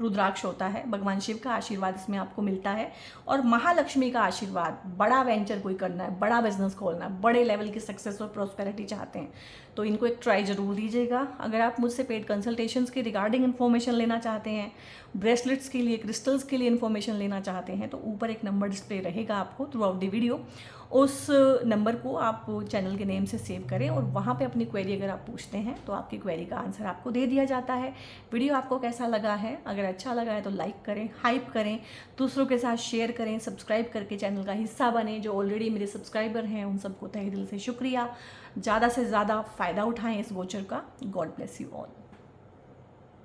रुद्राक्ष होता है। भगवान शिव का आशीर्वाद इसमें आपको मिलता है और महालक्ष्मी का आशीर्वाद। बड़ा वेंचर कोई करना है, बड़ा बिजनेस खोलना है, बड़े लेवल की सक्सेस और प्रॉस्पेरिटी चाहते हैं, तो इनको एक ट्राई जरूर दीजिएगा। अगर आप मुझसे पेड कंसल्टेशंस के रिगार्डिंग इन्फॉर्मेशन लेना चाहते हैं, ब्रेसलेट्स के लिए, क्रिस्टल्स के लिए इन्फॉर्मेशन लेना चाहते हैं, तो ऊपर एक नंबर डिस्प्ले रहेगा आपको थ्रू आउट द वीडियो। उस नंबर को आप चैनल के नेम से सेव करें और वहाँ पे अपनी क्वेरी अगर आप पूछते हैं तो आपकी क्वेरी का आंसर आपको दे दिया जाता है। वीडियो आपको कैसा लगा है? अगर अच्छा लगा है तो लाइक करें, हाइप करें, दूसरों के साथ शेयर करें, सब्सक्राइब करके चैनल का हिस्सा बने। जो ऑलरेडी मेरे सब्सक्राइबर हैं उन सबको तहे दिल से शुक्रिया। ज़्यादा से ज़्यादा फ़ायदा उठाएं इस वोचर का। God bless you all.